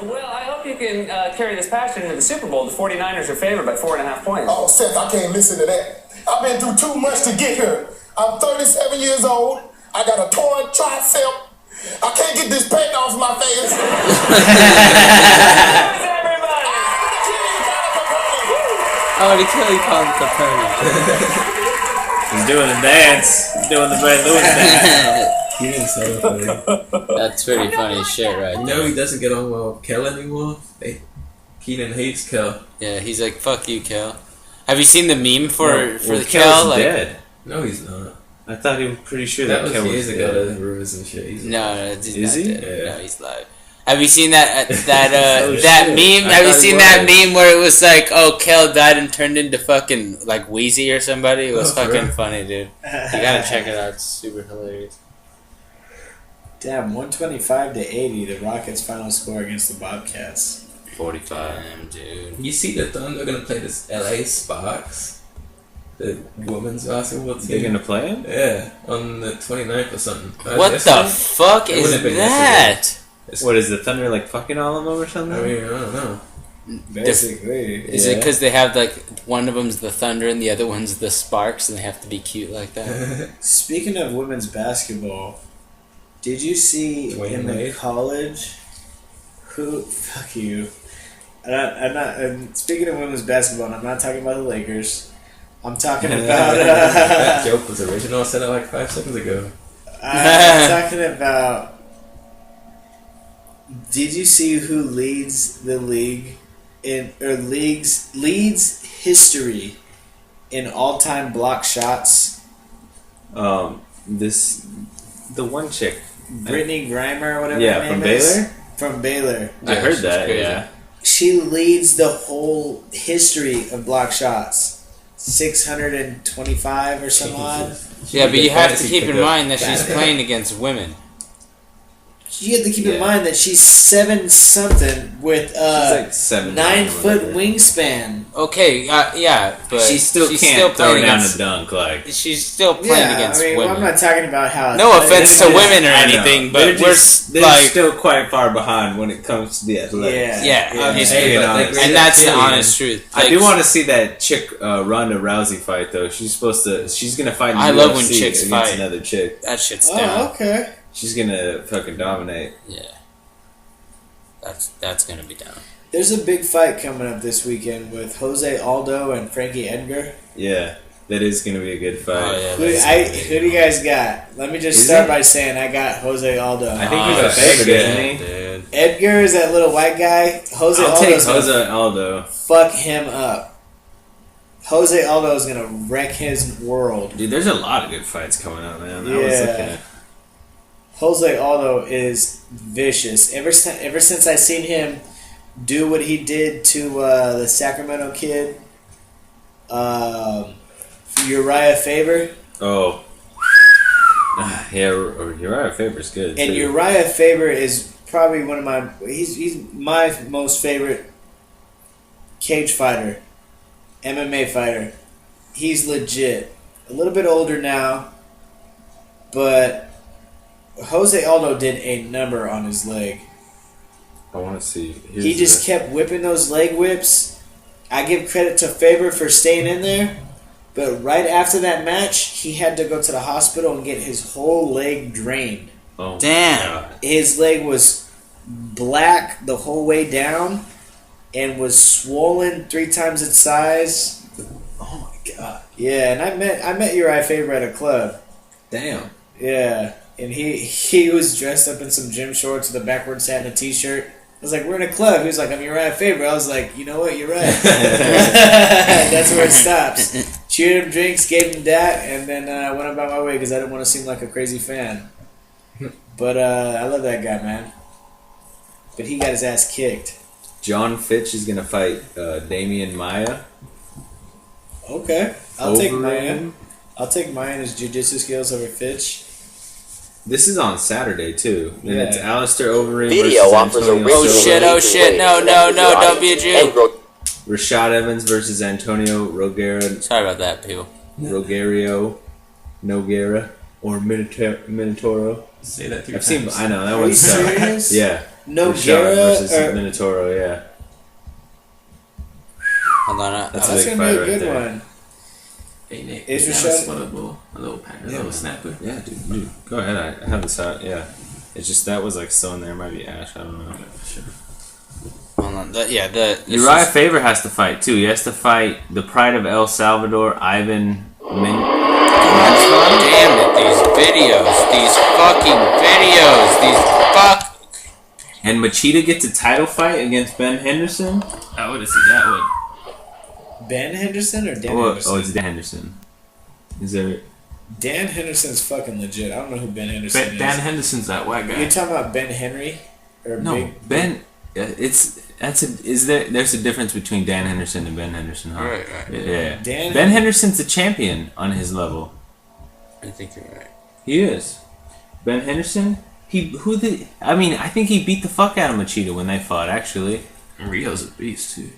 Well, I hope you can carry this passion into the Super Bowl. The 49ers are favored by 4.5 points. Oh, Seth, I can't listen to that. I've been through too much to get here. I'm 37 years old. I got a torn tricep. I can't get this paint off my face. Oh, the Kelly called it the pony. He's doing the dance. He's doing the Ray Lewis dance. Keenan's so funny. That's pretty funny shit right You there. know he doesn't get on well with Kel anymore. Keenan hates Kel. Yeah, he's like, fuck you, Kel. Have you seen the meme for Well, the Kel's Kel? Like, dead. No, he's not. I thought he was pretty sure That that was Kel years was ago. dead. The rumors and shit. He's no, he's Is not he? dead. Yeah. No, he's live. Have you seen that Oh, that shit. meme? I Have you thought he seen that was. meme where it was like, oh, Kel died and turned into fucking like Wheezy or somebody? It was Oh, for fucking real? funny, dude. You gotta check it out. It's super hilarious. Damn, 125-80, the Rockets' final score against the Bobcats. 45. Damn, dude. You see the Thunder gonna play this LA Sparks, the women's basketball team. They're gonna play him? Yeah, on the 29th or something. What the Yesterday? fuck It is would've been that? What is the Thunder like fucking all of them or something? I mean, I don't know. Basically. Is it because they have like one of them's the Thunder and the other one's the Sparks and they have to be cute like that? Speaking of women's basketball, did you see Dwayne in the Wade? college who? Fuck you. I'm not. Speaking of women's basketball, and I'm not talking about the Lakers. I'm talking about. That joke was original. I said it like 5 seconds ago. I'm talking about. Did you see who leads the league leads history in all-time block shots? The one chick. Brittany Grimer or whatever. Yeah, her from name is. Baylor? From Baylor. I Yeah, heard she's that, crazy. yeah. She leads the whole history of block shots. 625 or some odd. Yeah, but you have to keep in pickup. mind that she's playing against women. You have to keep in Yeah. mind that she's 7 something with She's like 7 9-foot wingspan. Okay, yeah, but She still she's can't still throw playing down against. a dunk, like. She's still playing against women. I'm not talking about how. No offense to They're just- women or I know. anything, They're but just- we're they're like, still quite far behind when it comes to the athletics. yeah, obviously, Hey, but but they and grade and that that's the daily, honest truth. I Like, do want to see that chick Ronda Rousey fight though. She's gonna fight. In I the love when UFC chicks against fight. another chick. that shit's Oh, down. okay. She's gonna fucking dominate. Yeah, that's gonna be down. There's a big fight coming up this weekend with Jose Aldo and Frankie Edgar. Yeah, that is gonna be a good fight. Oh yeah, Who do you guys got? Let me just Is start he? by saying I got Jose Aldo. I think he's a favorite, isn't he? Dude. Edgar is that little white guy. Jose I'll take Aldo's gonna Jose Aldo. fuck him up. Jose Aldo is gonna wreck his world. Dude, there's a lot of good fights coming up, man. I was Yeah. looking at. Jose Aldo is vicious. Ever since I seen him do what he did to the Sacramento kid, Uriah Faber, Oh. Yeah, Uriah Faber's good. and too. Uriah Faber is probably one of my he's my most favorite cage fighter, MMA fighter. He's legit. A little bit older now, but Jose Aldo did a number on his leg. I want to see. He just kept whipping those leg whips. I give credit to Faber for staying in there, but right after that match, he had to go to the hospital and get his whole leg drained. Oh, Damn. God. His leg was black the whole way down and was swollen 3 times its size. Oh my God. Yeah, and I met Uriah Faber at a club. Damn. Yeah, and he was dressed up in some gym shorts with a backwards hat and a t-shirt. I was like, we're in a club. He was like, I'm Uriah Faber. I was like, you know what? You're right. That's where it stops. Cheered him drinks, gave him that, and then I went about my way because I didn't want to seem like a crazy fan. But I love that guy, man. but he got his ass kicked. John Fitch is gonna fight Damian Maya. Okay, I'll take Maya. him. I'll take Maya and his jiu-jitsu skills over Fitch. This is on Saturday too, and Yeah. it's Alistair Overeem Video versus offers a Antonio Oh rich- Silva. shit! Oh shit! No! Don't be a Jew. Rashad Evans versus Antonio Sorry about that, people. Noguera, or Minotauro. Say that 3 I've times. seen. I know that Are you one's tough. serious? Yeah. No Rashad Guerra versus or Minotauro. Yeah. Hold on. That's that's a big gonna be fight a good right there. one. Hey, Nick, Is you Rashad- have a spotable, a little pack, a Yeah, little man. snapper. Yeah, dude. Go ahead. I have this out. Yeah. It's just that was like still in there. It might be Ash. I don't know. Sure. Hold on. This Uriah is- Faber has to fight too. He has to fight the pride of El Salvador, Ivan God damn it! These fucking videos. and Machida gets a title fight against Ben Henderson. I would have seen that one. Ben Henderson or Dan Oh, Henderson? it's Dan Henderson. Is there? Dan Henderson's fucking legit. I don't know who Ben Henderson is. Dan Henderson's that white guy. You're talking about Ben Henry? Or No, Big? Ben. There's a difference between Dan Henderson and Ben Henderson, huh? Right. Yeah. Dan- Ben Henderson's a champion on his level. I think you're right. He is. Ben Henderson. I think he beat the fuck out of Machida when they fought. Actually, And Rio's a beast too.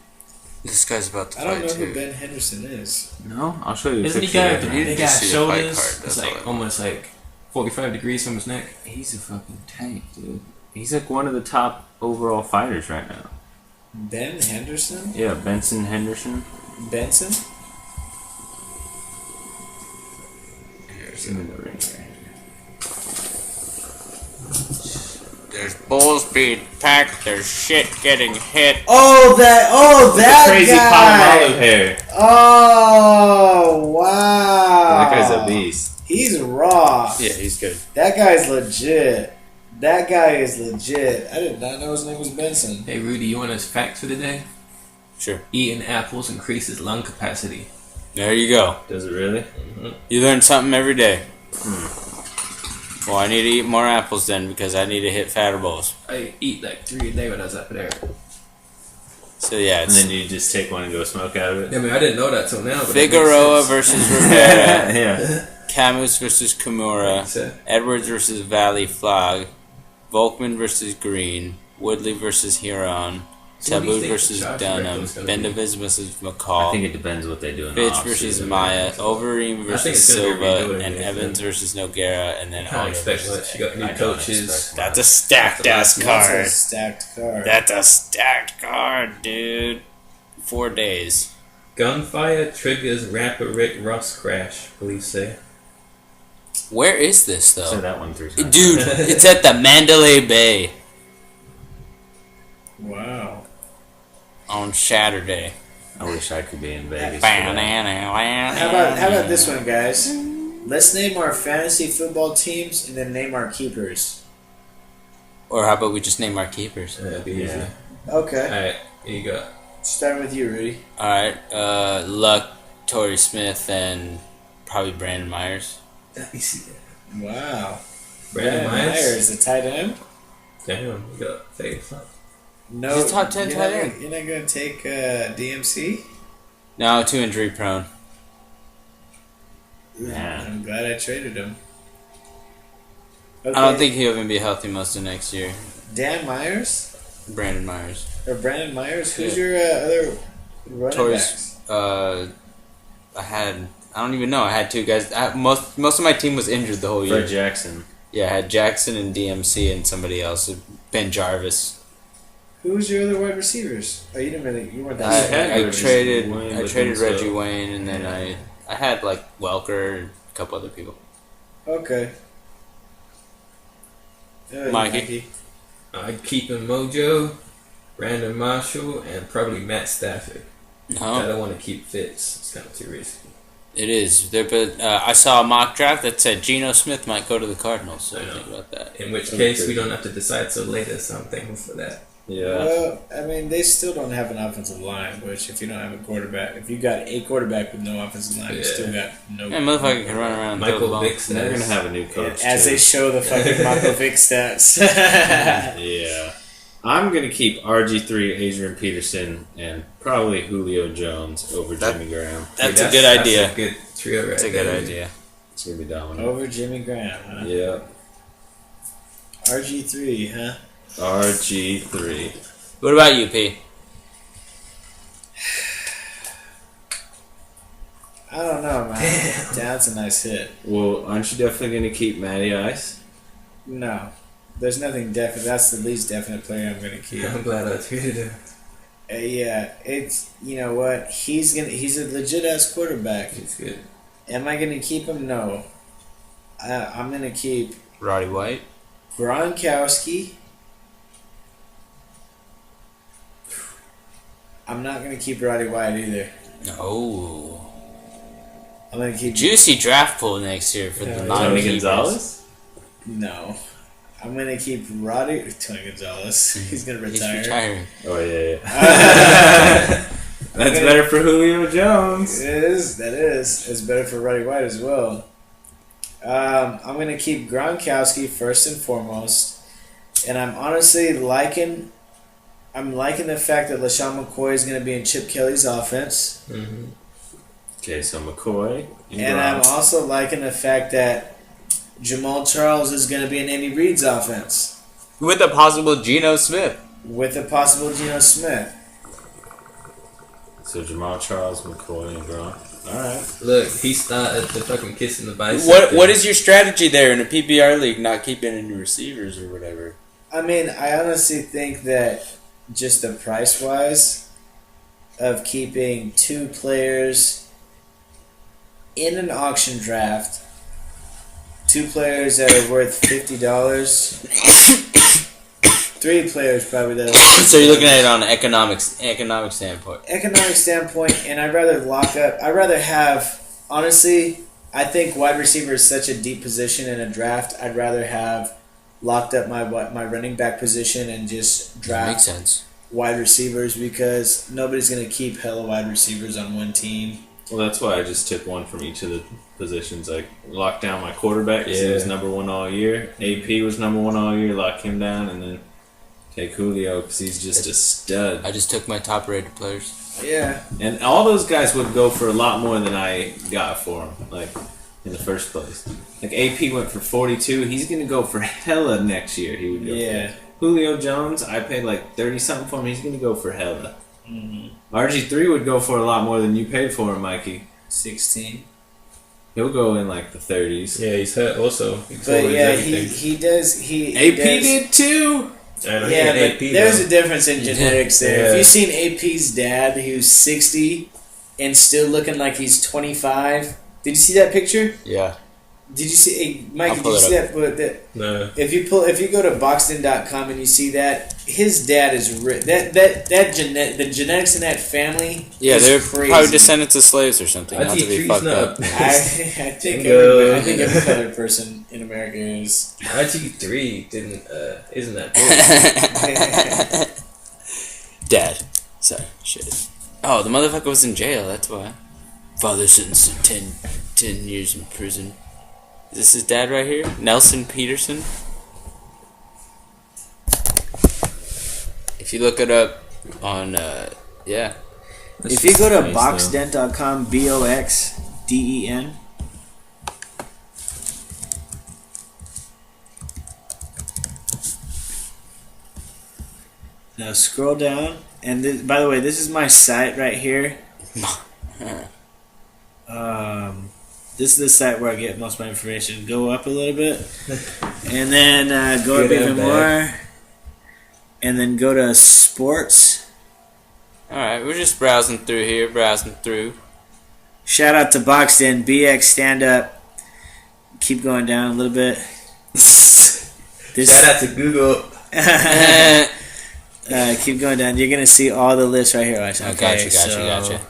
This guy's about to I don't fight know too. who Ben Henderson is. no, I'll show you. A Isn't he picture got right the now. need big to ass see the fight shoulders? card, It's that's all I like want. almost like 45 degrees from his neck. He's a fucking tank, dude. He's like one of the top overall fighters right now. Ben Henderson? Yeah, Benson Henderson. Benson? Give me the ring. There's bulls being packed. There's shit getting hit. That Crazy guy! olive hair. Oh, wow. That guy's a beast. He's raw. Yeah, he's good. That guy's legit. That guy is legit. I did not know his name was Benson. Hey Rudy, you want his fact for the day? Sure. Eating apples increases lung capacity. There you go. Does it really? You learn something every day. Well, I need to eat more apples then because I need to hit fatter bowls. I eat like 3 a day when I was up there. So yeah, And it's then you just take one and go smoke out of it? I mean, I didn't know that till now. But Figueroa versus Rivera, Yeah. Camus versus Kimura, Edwards versus Valley Flag, Volkman versus Green, Woodley versus Huron, So what do you Taboo think versus Josh Dunham, Rickles gonna be? Bendaviz versus I McCall, think it depends what they do in the Fitch off versus season. Maya, Overeem I think versus it's gonna be Silva, redoing and it, Evans versus Noguera, and then I can't Aldo expect versus much. You got new I don't coaches. expect That's a stacked ass That's card. a stacked card. That's a stacked card, dude. 4 days. Gunfire triggers rapper Rick Ross crash, police say. Where is this Say though? that one 3 times. Dude, it's at the Mandalay Bay Wow. on Saturday. I wish I could be in Vegas. for that. How about this one, guys? Let's name our fantasy football teams and then name our keepers. Or how about we just name our keepers? That'd be Yeah. easy. Okay. Alright, here you go. Starting with you, Rudy. Alright, Luck, Torrey Smith, and probably Brandon Myers. Let me see that. Wow. Brandon Myers? the tight end. Damn, you got fake fuck. No, He's a top 10 you're tight not end. gonna- You're not going to take DMC? No, too injury prone. Yeah. I'm glad I traded him. I don't think he'll even be healthy most of next year. Dan Myers Brandon Myers. or Brandon Myers. Who's Yeah. your other running Torres. backs? I don't even know. I had 2 guys. Most of my team was injured the whole year. Fred Jackson. Yeah, I had Jackson and DMC and somebody else. Ben Jarvis. Who's your other wide receivers? Oh, you didn't really. You weren't I, that. had I Reggie traded. Wayne, I but traded then Reggie so- Wayne, and then I had like Welker and a couple other people. Okay. Mikey. I'd keep him Mojo, Brandon Marshall, and probably Matt Stafford. I No, don't want to keep Fitz. It's kind of too risky. it is. There, but I saw a mock draft that said Geno Smith might go to the Cardinals. So I know. think about that. In which That'd case, be we good. don't have to decide so later, so I'm thankful for that. Yeah. Well, I mean, they still don't have an offensive line. Which, if you don't have a quarterback, if you got a quarterback with no offensive line, you Yeah. still got no. Yeah, motherfucker can run around. And throw the Michael ball. Vick They're stats. gonna have a new coach. As too. they show the fucking Michael Vick stats. Yeah. I'm going to keep RG3, Adrian Peterson, and probably Julio Jones over Jimmy Graham. That's a good idea. That's a good trio right That's a good idea. It's going to be dominant. Over Jimmy Graham, huh? Yeah. RG3, huh? RG3. What about you, P? I don't know, man. That's a nice hit. Well, aren't you definitely going to keep Matty Ice? No. There's nothing definite. That's the least definite player I'm going to keep. I'm glad I tweeted him. Yeah, it's, you know what? He's a legit ass quarterback. He's good. Am I going to keep him? No. I'm going to keep Roddy White. Gronkowski. I'm not going to keep Roddy White either. No. I'm going to keep Juicy draft pool next year for the Tony non-keepers. Gonzalez? No. I'm going to keep Tony Gonzalez. He's going to retire. He's retiring. Oh, yeah. That's better for Julio Jones. It is. That is. It's better for Roddy White as well. I'm going to keep Gronkowski first and foremost. And I'm honestly liking the fact that LaShawn McCoy is going to be in Chip Kelly's offense. Mm-hmm. Okay, so McCoy. And I'm also liking the fact that Jamal Charles is going to be in Andy Reid's offense. With a possible Geno Smith. With a possible Geno Smith. So Jamal Charles, McCoy, and Gronk. All right. Look, he started the fucking kissing the bicep. What is your strategy there in a PPR league, not keeping any receivers or whatever? I mean, I honestly think that just the price-wise of keeping 2 players in an auction draft, 2 players that are worth $50, 3 players probably that are worth So you're looking at it on an economic standpoint. economic standpoint, and I'd rather have, honestly, I think wide receiver is such a deep position in a draft. I'd rather have locked up my running back position and just draft Makes sense. wide receivers because nobody's going to keep hella wide receivers on one team. Well, that's why I just took one from each of the positions. Like, locked down my quarterback because he was number 1 all year. AP was number 1 all year. Lock him down, and then take Julio because he's just a stud. I just took my top-rated players. Yeah. And all those guys would go for a lot more than I got for him, like, in the first place. Like, AP went for 42. He's going to go for hella next year. He would go for Julio Jones, I paid like 30-something for him. He's going to go for hella. Mm-hmm. RG3 would go for a lot more than you paid for him, Mikey. 16. He'll go in like the 30s. Yeah, he's hurt also. But yeah, he does. AP did too. Yeah, but there's a difference in genetics there. Yeah. If you've seen AP's dad, he was 60 and still looking like he's 25. Did you see that picture? Yeah. Did you see, hey, Mikey? I'll Did you see pull that? No. If you go to Boxton.com and you see that, his dad is the genetics in that family. Yeah, is they're crazy. probably descendants of slaves or something. Not to be fucked up. I think every other person in America is. RG3 isn't that big. Dad. Sorry, shit. Oh, the motherfucker was in jail. That's why. Father sentenced to 10 years in prison. Is this his dad right here? Nelson Peterson? If you look it up on, yeah. If you go to boxdent.com, BOXDEN. Now scroll down, and by the way, this is my site right here. This is the site where I get most of my information. Go up a little bit, and then go up even more, and then go to sports. Alright, we're just browsing through. Shout out to Boxden, BX Stand Up. Keep going down a little bit. Shout out to Google. Keep going down. You're gonna see all the lists right here. Okay, Gotcha.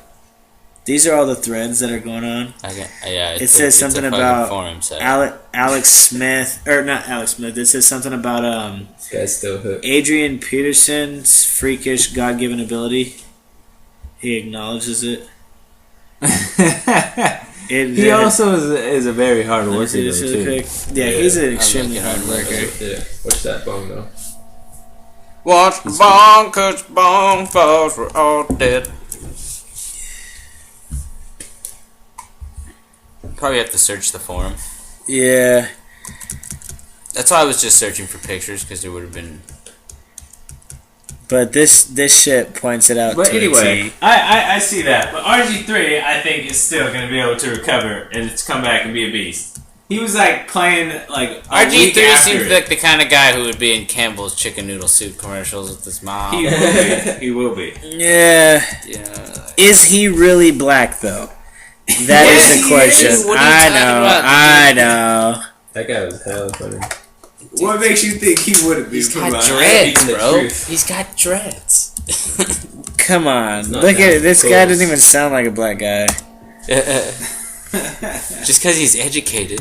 These are all the threads that are going on. Okay. Yeah, It says something about forum site. Alex Smith, or not Alex Smith. It says something about This guy's still hooked. Adrian Peterson's freakish God-given ability. He acknowledges it. He also is a very hard worker too. Yeah, he's an extremely hard worker. Yeah, watch that bong though. Watch the bomb, cause the bomb falls, we're all dead. Probably have to search the forum. Yeah. That's why I was just searching for pictures, because there would have been... But this shit points it out. But to anyway, I see that. But RG3, I think, is still going to be able to recover and it's come back and be a beast. He was like playing like RG3 seems like the kind of guy who would be in Campbell's chicken noodle soup commercials with his mom. He will be. He will be. Yeah. Is he really black though? That is the question. I know. That guy was hell funny. What makes you think he wouldn't be? He's got dreads, bro. He's got dreads. Come on. Look at this guy doesn't even sound like a black guy. Just because he's educated.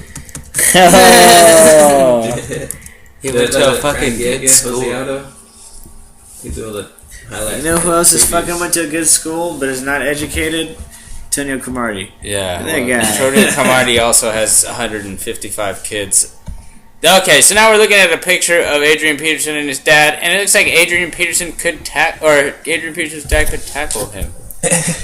Oh. He went to a fucking good school. He's all the highlights. You know who else is fucking went to a good school but is not educated? Antonio Cromartie. Yeah. That guy. Antonio Cromartie also has 155 kids. Okay, so now we're looking at a picture of Adrian Peterson and his dad, and it looks like Adrian Peterson's dad could tackle him.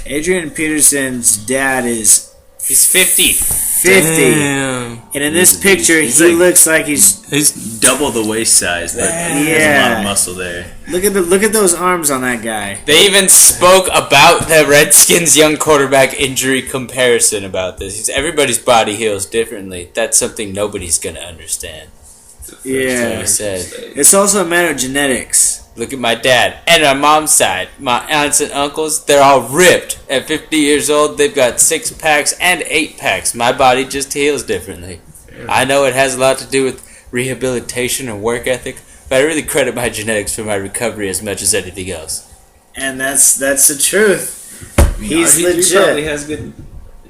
Adrian Peterson's dad is... He's 50. 50. Damn. And in this picture, he looks like he's double the waist size, but there's a lot of muscle there. Look at those arms on that guy. They even spoke about the Redskins' young quarterback injury comparison about this. Everybody's body heals differently. That's something nobody's gonna understand. Yeah. Said. It's also a matter of genetics. Look at my dad and my mom's side. My aunts and uncles, they're all ripped. At 50 years old, they've got 6-packs and 8-packs. My body just heals differently. I know it has a lot to do with rehabilitation and work ethic, but I really credit my genetics for my recovery as much as anything else. And that's the truth. He's RG3 legit. Probably has good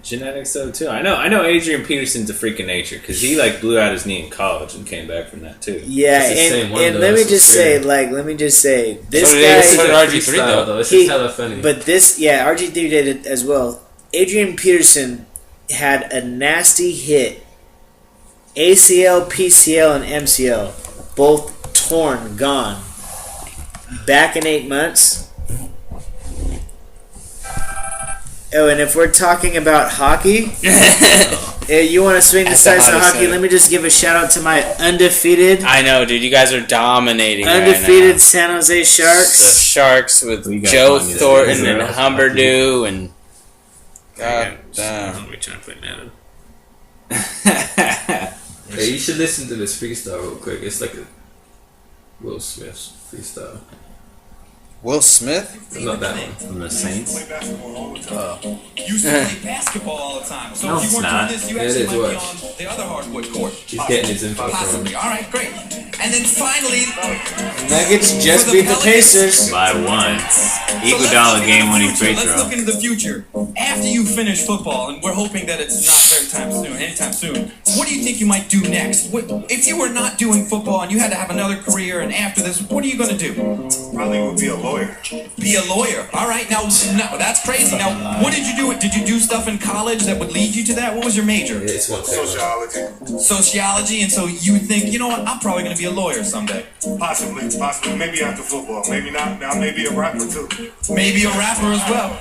genetics though too. I know Adrian Peterson's a freak of nature because he like blew out his knee in college and came back from that too. Yeah, and let me just say, this guy. So did RG3 though. It's just hella funny. But RG3 did it as well. Adrian Peterson had a nasty hit. ACL, PCL, and MCL, both torn, gone. Back in 8 months. Oh, and if we're talking about hockey, you want to swing the sides of hockey, let me just give a shout out to my undefeated. I know, dude. You guys are dominating undefeated right now. San Jose Sharks. The Sharks with Joe Thornton and Humberdew and... God damn. We're trying to play Madden. Hey, you should listen to this freestyle real quick. It's like a Will Smith freestyle. Will Smith? Not that one. From the Saints. You used to play basketball all the time. So if you weren't doing this, you actually might be on the other hardwood court. He's getting his info from Possibly. All right, great. And then finally, Nuggets just beat the Pacers by 1. Iguodala game-winning free throw. Let's look into the future. After you finish football, and we're hoping that it's not anytime soon. What do you think you might do next? If you were not doing football and you had to have another career, and after this, what are you going to do? Probably would be a lawyer. Be a lawyer. All right. Now, that's crazy. Now, what did you do? Did you do stuff in college that would lead you to that? What was your major? It's one Sociology. Sociology, and so you think, you know what? I'm probably going to be a lawyer someday. Possibly. Maybe after football. Maybe not. Now, maybe a rapper too. Maybe a rapper as well.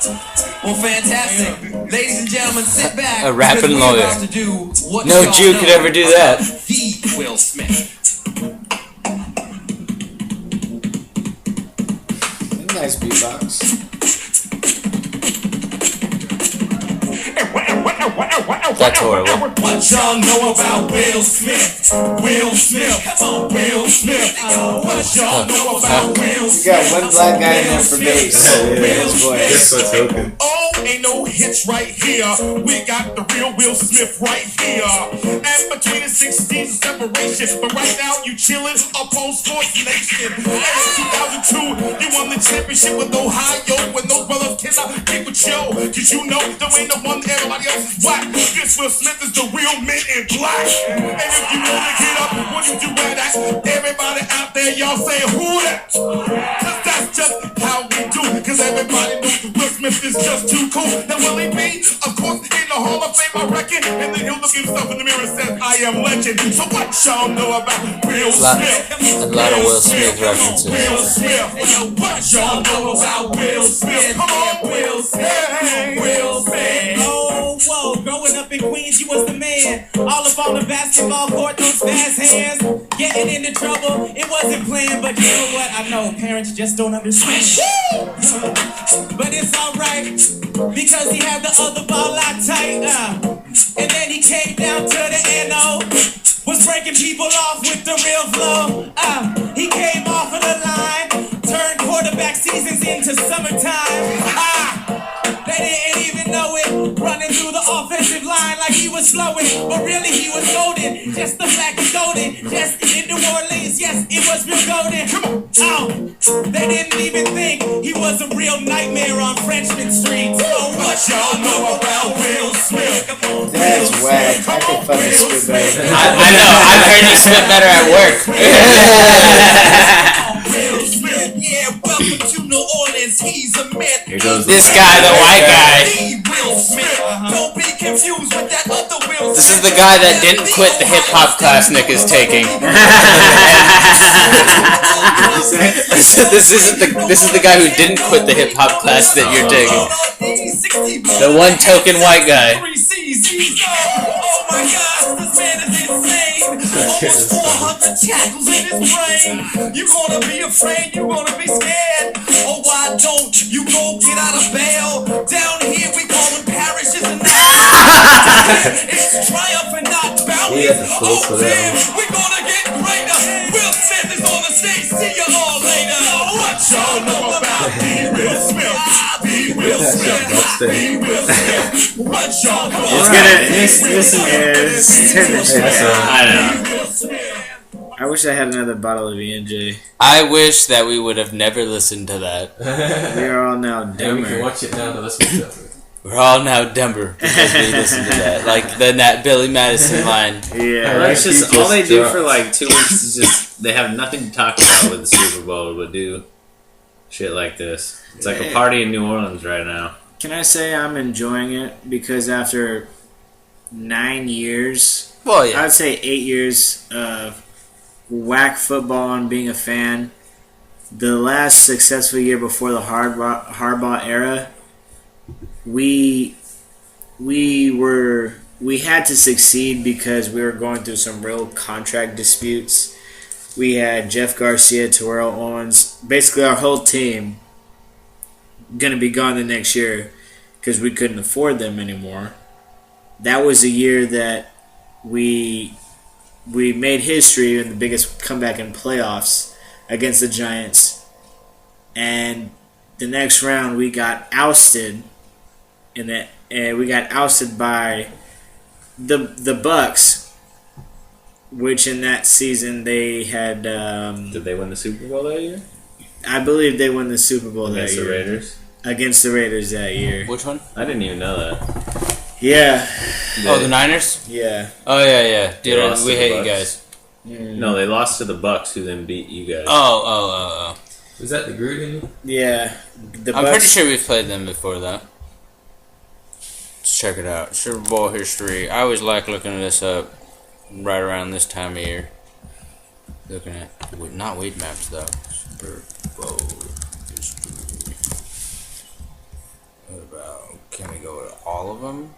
Well, fantastic. Ladies and gentlemen, sit back. A rapping because we're lawyer. about to do what No y'all Jew know could ever do that. about The Will Smith. Nice beatbox. That's horrible. What y'all know about Will Smith? Will Smith. Will Smith. What y'all know about Will Smith? You got one black guy in there for bass. That's what's hoping. Oh, ain't no hits right here. We got the real Will Smith right here. And between the 16 separation. But right now you chillin' up on Sports Nation. And in 2002, you won the championship with Ohio. When those brothers cannot get with you. Cause you know there ain't no one, everybody else is black. This Will Smith is the real men in black. And if you wanna get up, what you do with that? Everybody out there, y'all say who that? Cause that's just how we do. Cause everybody knows Will Smith is just too cool. Now will he be? Of course, in the Hall of of Fame, I reckon. And then he'll look himself in the mirror and says, I am legend. So what y'all know about Will Smith? A lot of Will Smith references. Will Smith. What y'all know about Will Smith? Come on, Will Smith. Will Smith. Oh, whoa, growing up in Queens, you was the man. All up on the basketball court, those fast hands. Getting into trouble, it wasn't planned, but you know what? I know parents just don't understand. But it's alright, because he had the other ball locked tight. And then he came down to the NO. Was breaking people off with the real flow. He came off of the line, turned quarterback seasons into summertime. They didn't even know it. Running through the offensive line like he was slowing, but really he was golden. Just the fact he's golden. Yes, in New Orleans, yes, it was real golden. They didn't even think he was a real nightmare on Frenchman Street. So what y'all know about Will Smith? That's whack. I can fucking spit better. I know. I've heard you spit better at work. Will Smith, yeah, welcome to New Orleans. He's a myth. Here goes This guy, the white guy. Will Smith. Don't be confused with that other Will Smith. This is the guy that didn't quit the hip hop class Nick is taking. This is the guy who didn't quit the hip hop class that you're taking. The one token white guy. Oh my gosh, this man is insane. Almost 400 tackles in his brain. You gonna be afraid, you gonna be scared. Oh, why don't you go get out of bail? Down here we call them parishes and it's triumph and not bounty. Oh damn, we gonna get greater. Will Smith is on the stage, see you all later. What y'all know about Will Smith? Will Smith. Will Smith. What y'all know about This is I know. I wish I had another bottle of E&J. I wish that we would have never listened to that. We are all now Yeah, we can dumber. watch it now to listen to it. We're all now dumber because we listened to that. Like the Billy Madison line. Yeah. That's just all they do for like 2 weeks is just they have nothing to talk about with the Super Bowl, but do shit like this. It's like a party in New Orleans right now. Can I say I'm enjoying it? Because after 9 years, Well, yeah. I'd say 8 years of whack football and being a fan, the last successful year before the Harbaugh era, we had to succeed because we were going through some real contract disputes. We had Jeff Garcia, Terrell Owens, basically our whole team going to be gone the next year because we couldn't afford them anymore. That was a year that we made history in the biggest comeback in playoffs against the Giants. And the next round we got ousted we got ousted by the Bucks, which in that season they had Did they win the Super Bowl that year? I believe they won the Super Bowl Against that the year. Raiders? Against the Raiders that year. Which one? I didn't even know that. Yeah. Oh, the Niners? Yeah. Oh, yeah. They Dude, lost we to the hate you Bucks. guys. No, they lost to the Bucks, who then beat you guys. Oh. Was that the Gruden? Yeah. The I'm Bucks, pretty sure we've played them before, though. Let's check it out. Super Bowl history. I always like looking this up right around this time of year. Looking at, not weed maps, though. Super Bowl history. What about, can we go to all of them?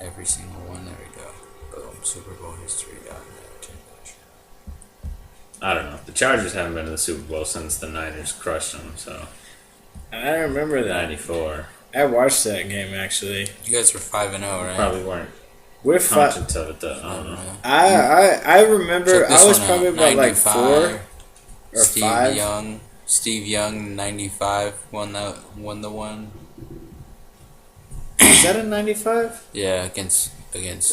Every single one. There we go. Boom. Super Bowl history. I don't know. The Chargers haven't been to the Super Bowl since the Niners crushed them, so. I remember that. 94. I watched that game actually. You guys were 5-0, right? Probably weren't We're conscious of it, though. I don't know. I remember. Check this I was one probably out. about like 95. 4 or Steve 5. Steve Young, 95, won the one. Is that a 95? Yeah, against.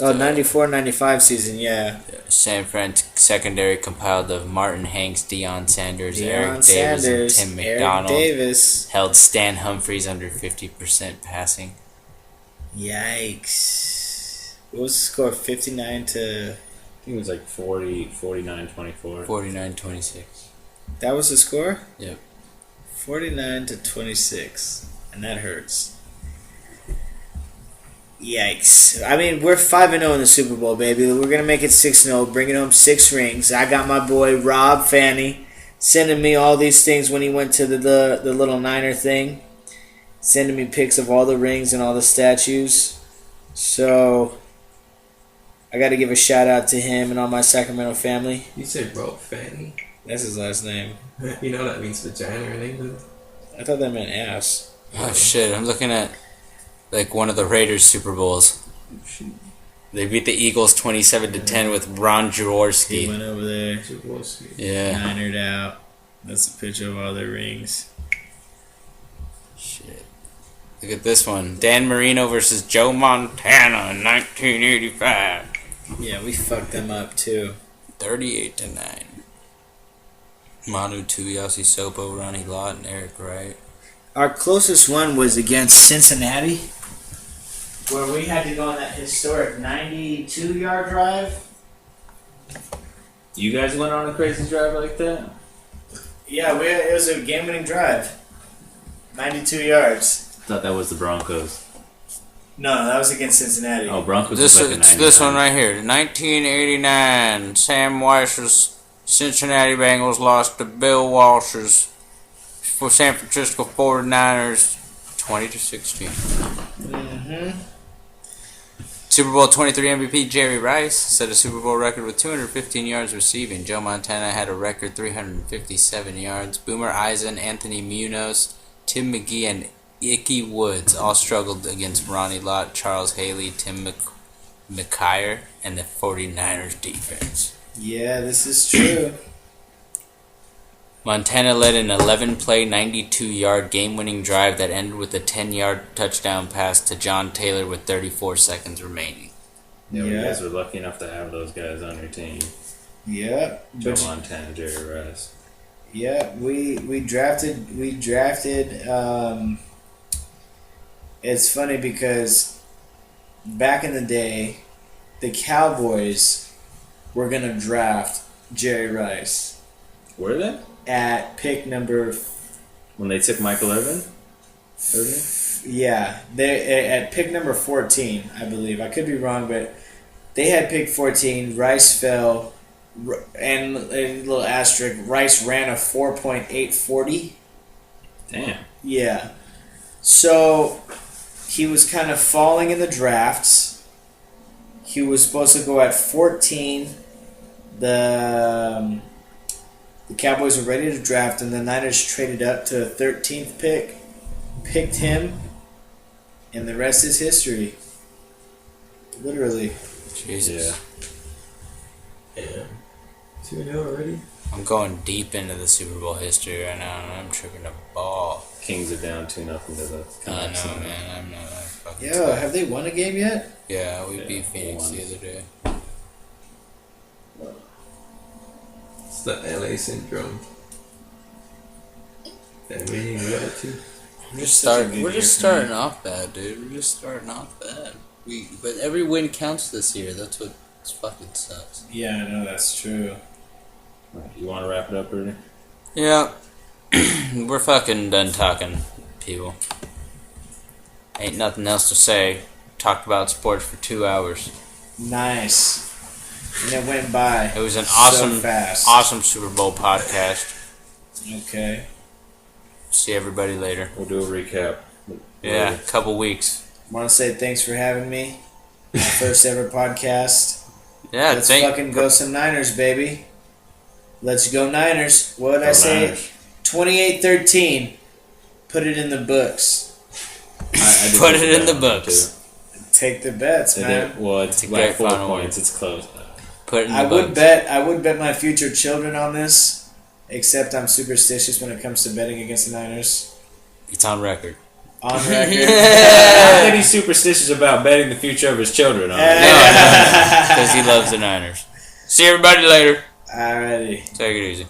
Oh, 94-95 season, yeah. San Fran secondary compiled of Martin Hanks, Deion Sanders, Eric Sanders, Davis, and Tim Eric McDonald. Davis. Held Stan Humphries under 50% passing. Yikes. What was the score? 59 to... I think it was like 49-24. 49-26. That was the score? Yep. 49 to 26. And that hurts. Yikes. I mean, we're 5-0 in the Super Bowl, baby. We're going to make it 6-0, bringing home 6 rings. I got my boy Rob Fanny sending me all these things when he went to the little Niner thing. Sending me pics of all the rings and all the statues. So, I got to give a shout out to him and all my Sacramento family. You said Rob Fanny? That's his last name. You know that means vagina in England? I thought that meant ass. Oh shit! I'm looking at like one of the Raiders Super Bowls. They beat the Eagles 27-10 with Ron He Jaworski. went over there, Yeah. Ninered out. That's a picture of all their rings. Shit. Look at this one. Dan Marino versus Joe Montana in 1985. Yeah, we fucked them up too. 38-9. Manu Tuiasi Sopo, Ronnie Lott, and Eric Wright. Our closest one was against Cincinnati, where we had to go on that historic 92-yard drive. You guys went on a crazy drive like that? Yeah, it was a game-winning drive. 92 yards. I thought that was the Broncos. No, that was against Cincinnati. Oh, Broncos This, was like a it's 99. this one right here. 1989. Sam Weiss's Cincinnati Bengals lost to Bill Walsh's for San Francisco 49ers 20-16. Mm-hmm. Super Bowl 23 MVP Jerry Rice set a Super Bowl record with 215 yards receiving. Joe Montana had a record 357 yards. Boomer Eisen, Anthony Munoz, Tim McGee, and Ickey Woods all struggled against Ronnie Lott, Charles Haley, Tim McKyer, and the 49ers defense. Yeah, this is true. Montana led an 11-play, 92-yard game-winning drive that ended with a 10-yard touchdown pass to John Taylor with 34 seconds remaining. Yeah, you guys were lucky enough to have those guys on your team. Yeah. Joe Montana, Jerry Rice. Yeah, we drafted. It's funny because back in the day, the Cowboys were gonna draft Jerry Rice. Were they? At pick number... When they took Michael Irvin? Yeah, they at pick number 14, I believe. I could be wrong, but they had pick 14. Rice fell, and a little asterisk, Rice ran a 4.840. Damn. Yeah. So, he was kind of falling in the drafts. He was supposed to go at 14. The Cowboys were ready to draft him. The Niners traded up to the 13th pick, picked him, and the rest is history. Literally. Jesus. Yeah. 2-0 already? I'm going deep into the Super Bowl history right now, and I'm tripping a ball. Kings are down 2-0 to the I know, man. I'm not fucking... Yo, have they won a game yet? Yeah, we beat Phoenix the other day. It's the LA syndrome. That meaning gratitude. We're just starting off bad, dude. We're just starting off bad. But every win counts this year. That's what fucking sucks. Yeah, I know, that's true. You want to wrap it up, Rudy? Yeah. We're fucking done talking, people. Ain't nothing else to say. Talked about sports for 2 hours. Nice. And it went by. It was an awesome, so fast. awesome Super Bowl podcast. Okay. See everybody later. We'll do a recap. Yeah, a couple weeks. Want to say thanks for having me. My first ever podcast. Yeah, Let's fucking go some Niners, baby. Let's go Niners. What did I say? 28-13. Put it in the books. I Put it in the books. Take the bets, man. Well, it's a like great 4 final points. It's close. Put it in the I books. would bet my future children on this, except I'm superstitious when it comes to betting against the Niners. It's on record. On record. I think he's superstitious about betting the future of his children on it. Because he loves the Niners. See everybody later. Alrighty. Take it easy.